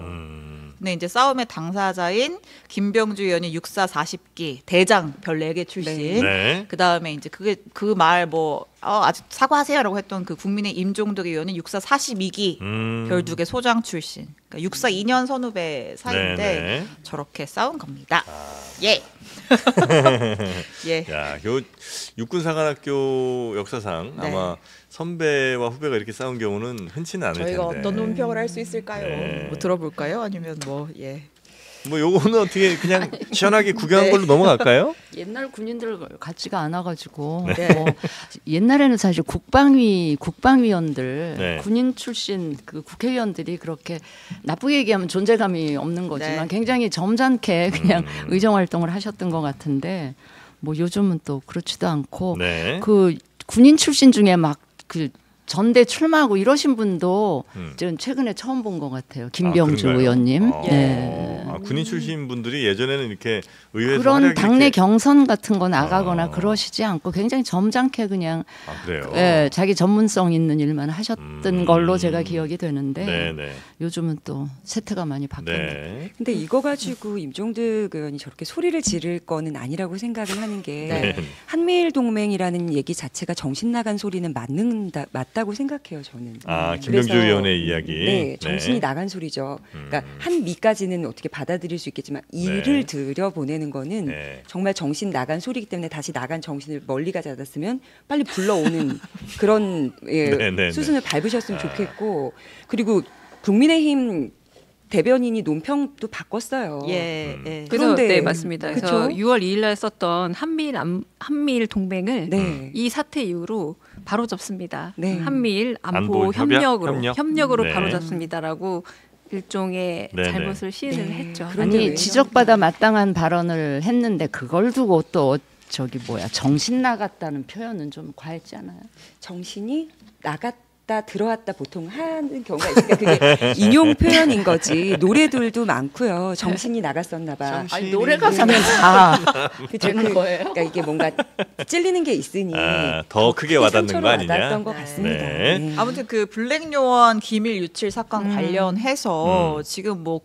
근데 이제 싸움의 당사자인 김병주 의원이 육사 40기 대장 별 4개 출신. 그 다음에 이제 그게 그 말 뭐 아직 사과하세요라고 했던 그 국민의 임종덕 의원은 육사 42기 별 2개 소장 출신. 그러니까 육사 2년 선후배 사이인데 저렇게 싸운 겁니다. 예. 야, 육군사관학교 역사상 아마 선배와 후배가 이렇게 싸운 경우는 흔치는 않을 텐데. 저희가 어떤 논평을 할 수 있을까요? 뭐 들어볼까요? 아니면 뭐 뭐 요거는 어떻게 그냥 시원하게 구경한 걸로 넘어갈까요? 옛날 군인들 같지가 않아가지고 뭐 옛날에는 사실 국방위원들 군인 출신 그 국회의원들이 그렇게 나쁘게 얘기하면 존재감이 없는 거지만 굉장히 점잖게 그냥 의정 활동을 하셨던 것 같은데 뭐 요즘은 또 그렇지도 않고 그 군인 출신 중에 막 그 전대 출마하고 이러신 분도 저는 최근에 처음 본 것 같아요. 김병주 의원님. 군인 출신 분들이 예전에는 이렇게 의회에서 그런 당내 경선 같은 거 나가거나 그러시지 않고 굉장히 점잖게 그냥 자기 전문성 있는 일만 하셨던 걸로 제가 기억이 되는데 요즘은 또 세태가 많이 바뀌었네요. 근데 이거 가지고 임종득 의원이 저렇게 소리를 지를 거는 아니라고 생각을 하는 게 한미일 동맹이라는 얘기 자체가 정신 나간 소리는 맞다고 생각해요, 저는. 김병주 의원의 이야기. 정신이 나간 소리죠. 그러니까 한미까지는 어떻게 받아들일 수 있겠지만 이를 들여보내는 거는 정말 정신 나간 소리이기 때문에 다시 나간 정신을 멀리 가지 않았으면 빨리 불러오는 그런 수순을 밟으셨으면 좋겠고 그리고 국민의힘 대변인이 논평도 바꿨어요. 그런데 맞습니다. 그래서 6월 2일날 썼던 한미일 동맹을 이 사태 이후로 바로 잡습니다. 한미일 안보 협력으로 바로 잡습니다라고 일종의 잘못을 시인을 했죠. 아니 지적받아 마땅한 발언을 했는데 그걸 두고 또 정신 나갔다는 표현은 좀 과했지 않아요? 정신이 나갔다. 갔다 들어왔다 보통 하는 경우가 있으니까 그게 인용 표현인 거지. 노래들도 많고요. 정신이 나갔었나 봐. 아니, 노래 가사는 다 되는 거예요. 그러니까 이게 뭔가 찔리는 게 있으니 더 크게 와닿는 거 아니냐. 와닿았던 것 같습니다. 네. 네. 아무튼 그 블랙요원 기밀 유출 사건 관련해서 지금 뭐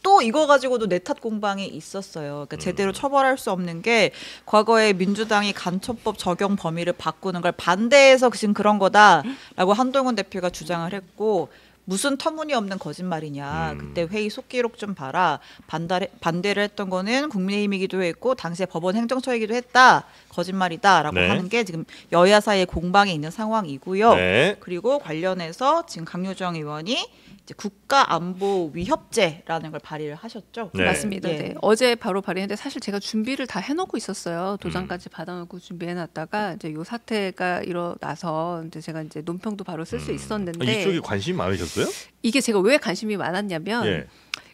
또 이거 가지고도 내 탓 공방이 있었어요. 그러니까 제대로 처벌할 수 없는 게 과거에 민주당이 간첩법 적용 범위를 바꾸는 걸 반대해서 지금 그런 거다라고 한동훈 대표가 주장을 했고 무슨 터무니없는 거짓말이냐. 그때 회의 속기록 좀 봐라. 반대를 했던 거는 국민의힘이기도 했고 당시에 법원 행정처이기도 했다. 거짓말이다라고 네. 하는 게 지금 여야 사이의 공방이 있는 상황이고요. 네. 그리고 관련해서 지금 강효정 의원이 이제 국가안보위협죄라는 걸 발의를 하셨죠. 네. 맞습니다. 예. 네. 어제 바로 발의했는데 사실 제가 준비를 다 해놓고 있었어요. 도장까지 받아놓고 준비해놨다가 이제 요 사태가 일어나서 이제 제가 이제 논평도 바로 쓸 수 있었는데 이쪽에 관심이 많으셨어요? 이게 제가 왜 관심이 많았냐면 예.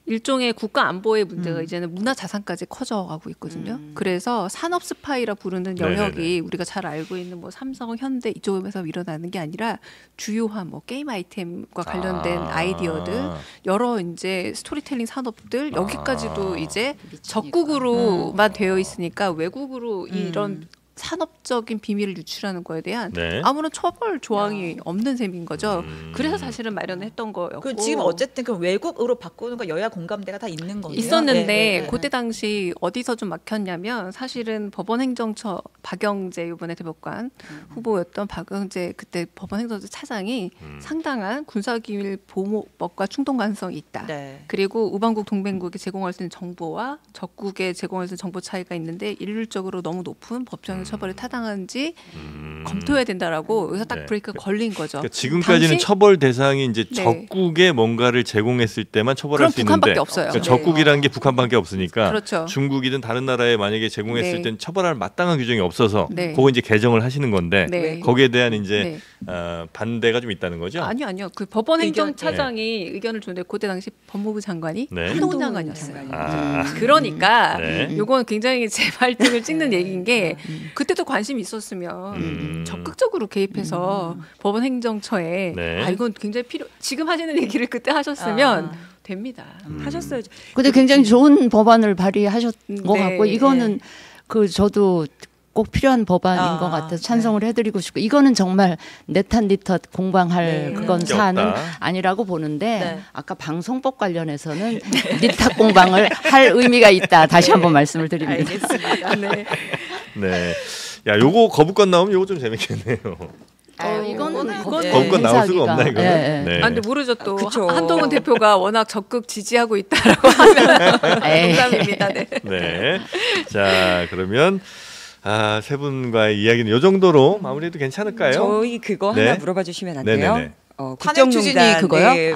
일종의 국가 안보의 문제가 이제는 문화 자산까지 커져가고 있거든요. 그래서 산업 스파이라 부르는 영역이 네네네. 우리가 잘 알고 있는 뭐 삼성, 현대 이쪽에서 일어나는 게 아니라 주요한 뭐 게임 아이템과 관련된 아이디어들, 여러 이제 스토리텔링 산업들 여기까지도 이제 적국으로만 되어 있으니까 외국으로 이런 산업적인 비밀을 유출하는 거에 대한 네. 아무런 처벌 조항이 없는 셈인 거죠. 그래서 사실은 마련했던 거였고. 그 지금 어쨌든 그 외국으로 바꾸는 거 여야 공감대가 다 있는 거예요. 있었는데 네. 그때 당시 어디서 좀 막혔냐면 사실은 법원행정처 박영재 이번에 대법관 후보였던 박영재 그때 법원행정처 차장이 상당한 군사기밀 보호법과 충동 가능성이 있다. 네. 그리고 우방국 동맹국에 제공할 수 있는 정보와 적국에 제공할 수 있는 정보 차이가 있는데 일률적으로 너무 높은 법정 처벌에 타당한지 검토해야 된다라고 여기서 딱 네. 브레이크가 걸린 거죠. 그러니까 지금까지는 당시? 처벌 대상이 이제 네. 적국에 뭔가를 제공했을 때만 처벌할 그럼 수 있는데 북한밖에 없어요. 그러니까 네. 적국이라는 게 북한밖에 없으니까 그렇죠. 중국이든 다른 나라에 만약에 제공했을 네. 때는 처벌할 마땅한 규정이 없어서 네. 그거 이제 개정을 하시는 건데 네. 거기에 대한 이제 반대가 좀 있다는 거죠? 아니요. 그 법원행정차장이 의견을 줬는데 그때 당시 법무부 장관이 네. 한동훈 장관이었어요. 네. 그러니까 요건 굉장히 제 발등을 찍는 얘기인 게 그때도 관심이 있었으면 적극적으로 개입해서 법원행정처에 이건 굉장히 지금 하시는 얘기를 그때 하셨으면 됩니다. 하셨어요. 근데 굉장히 좋은 법안을 발의하셨던 것 네. 같고 이거는 그 저도 꼭 필요한 법안인 것 같아서 찬성을 해드리고 싶고 이거는 정말 내 탓 니 탓 공방할 그건 사안은 아니라고 보는데 아까 방송법 관련해서는 니 탓 공방을 할 의미가 있다. 다시 한번 말씀을 드립니다. 알겠습니다. 네. 야, 요거 거부권 나오면 요거 좀 재밌겠네요. 이거는 거부권 나올 수가 없나 이거? 네. 네. 근데 모르죠 또 그쵸. 한동훈 대표가 워낙 적극 지지하고 있다라고 하면 농담입니다. 네. 네. 자, 그러면 세 분과의 이야기는 이 정도로 마무리해도 괜찮을까요? 저희 그거 네. 하나 물어봐 주시면 안 돼요? 네네네. 탄핵 추진위 그거요? 네,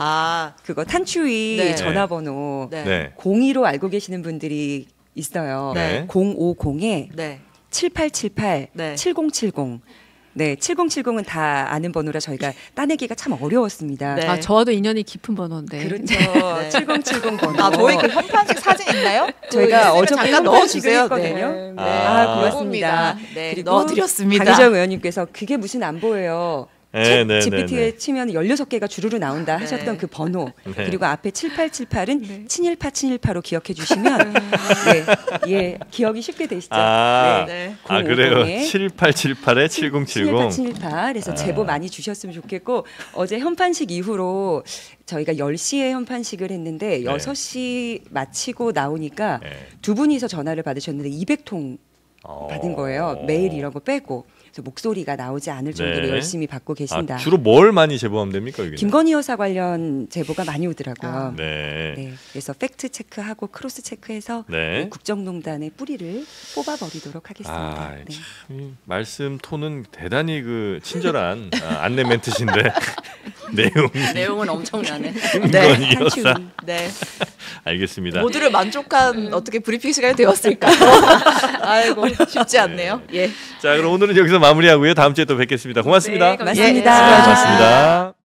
그거 탄추위 네. 전화번호 네. 02로 알고 계시는 분들이 있어요. 네. 050에 네. 7878 네. 7070. 네, 7070은 다 아는 번호라 저희가 따내기가 참 어려웠습니다. 네. 저와도 인연이 깊은 번호인데. 그렇죠. 네. 7070 번호. 저희 그 현판식 사진 있나요? 저희가 어저께 잠깐 넣어주세요. 넣어주세요. 했거든요. 네. 고맙습니다. 네, 그리고 넣어드렸습니다. 강희정 의원님께서 그게 무슨 안 보여요. 네, 네, GPT에 네. 치면 16개가 주르르 나온다 하셨던 그 번호 네. 그리고 앞에 7878은 친일파로 기억해 주시면 예, 기억이 쉽게 되시죠. 네. 그래요. 7878에 7070. 친일파. 그래서 제보 많이 주셨으면 좋겠고 어제 현판식 이후로 저희가 10시에 현판식을 했는데 6시 마치고 나오니까 두 분이서 전화를 받으셨는데 200통 받은 거예요. 메일 이런 거 빼고. 그래서 목소리가 나오지 않을 정도로 열심히 받고 계신다. 주로 뭘 많이 제보하면 됩니까? 여기는? 김건희 여사 관련 제보가 많이 오더라고요. 네. 그래서 팩트 체크하고 크로스 체크해서 국정농단의 뿌리를 뽑아버리도록 하겠습니다. 참, 말씀 톤은 대단히 친절한 안내 멘트신데 내용은 엄청나네. 김건희 여사. 네. 알겠습니다. 모두를 만족한 어떻게 브리핑 시간이 되었을까요? 아이고 쉽지 않네요. 예. 자, 그럼 오늘은 여기서 마무리하고요. 다음 주에 또 뵙겠습니다. 고맙습니다. 네, 감사합니다. 고맙습니다. 고맙습니다.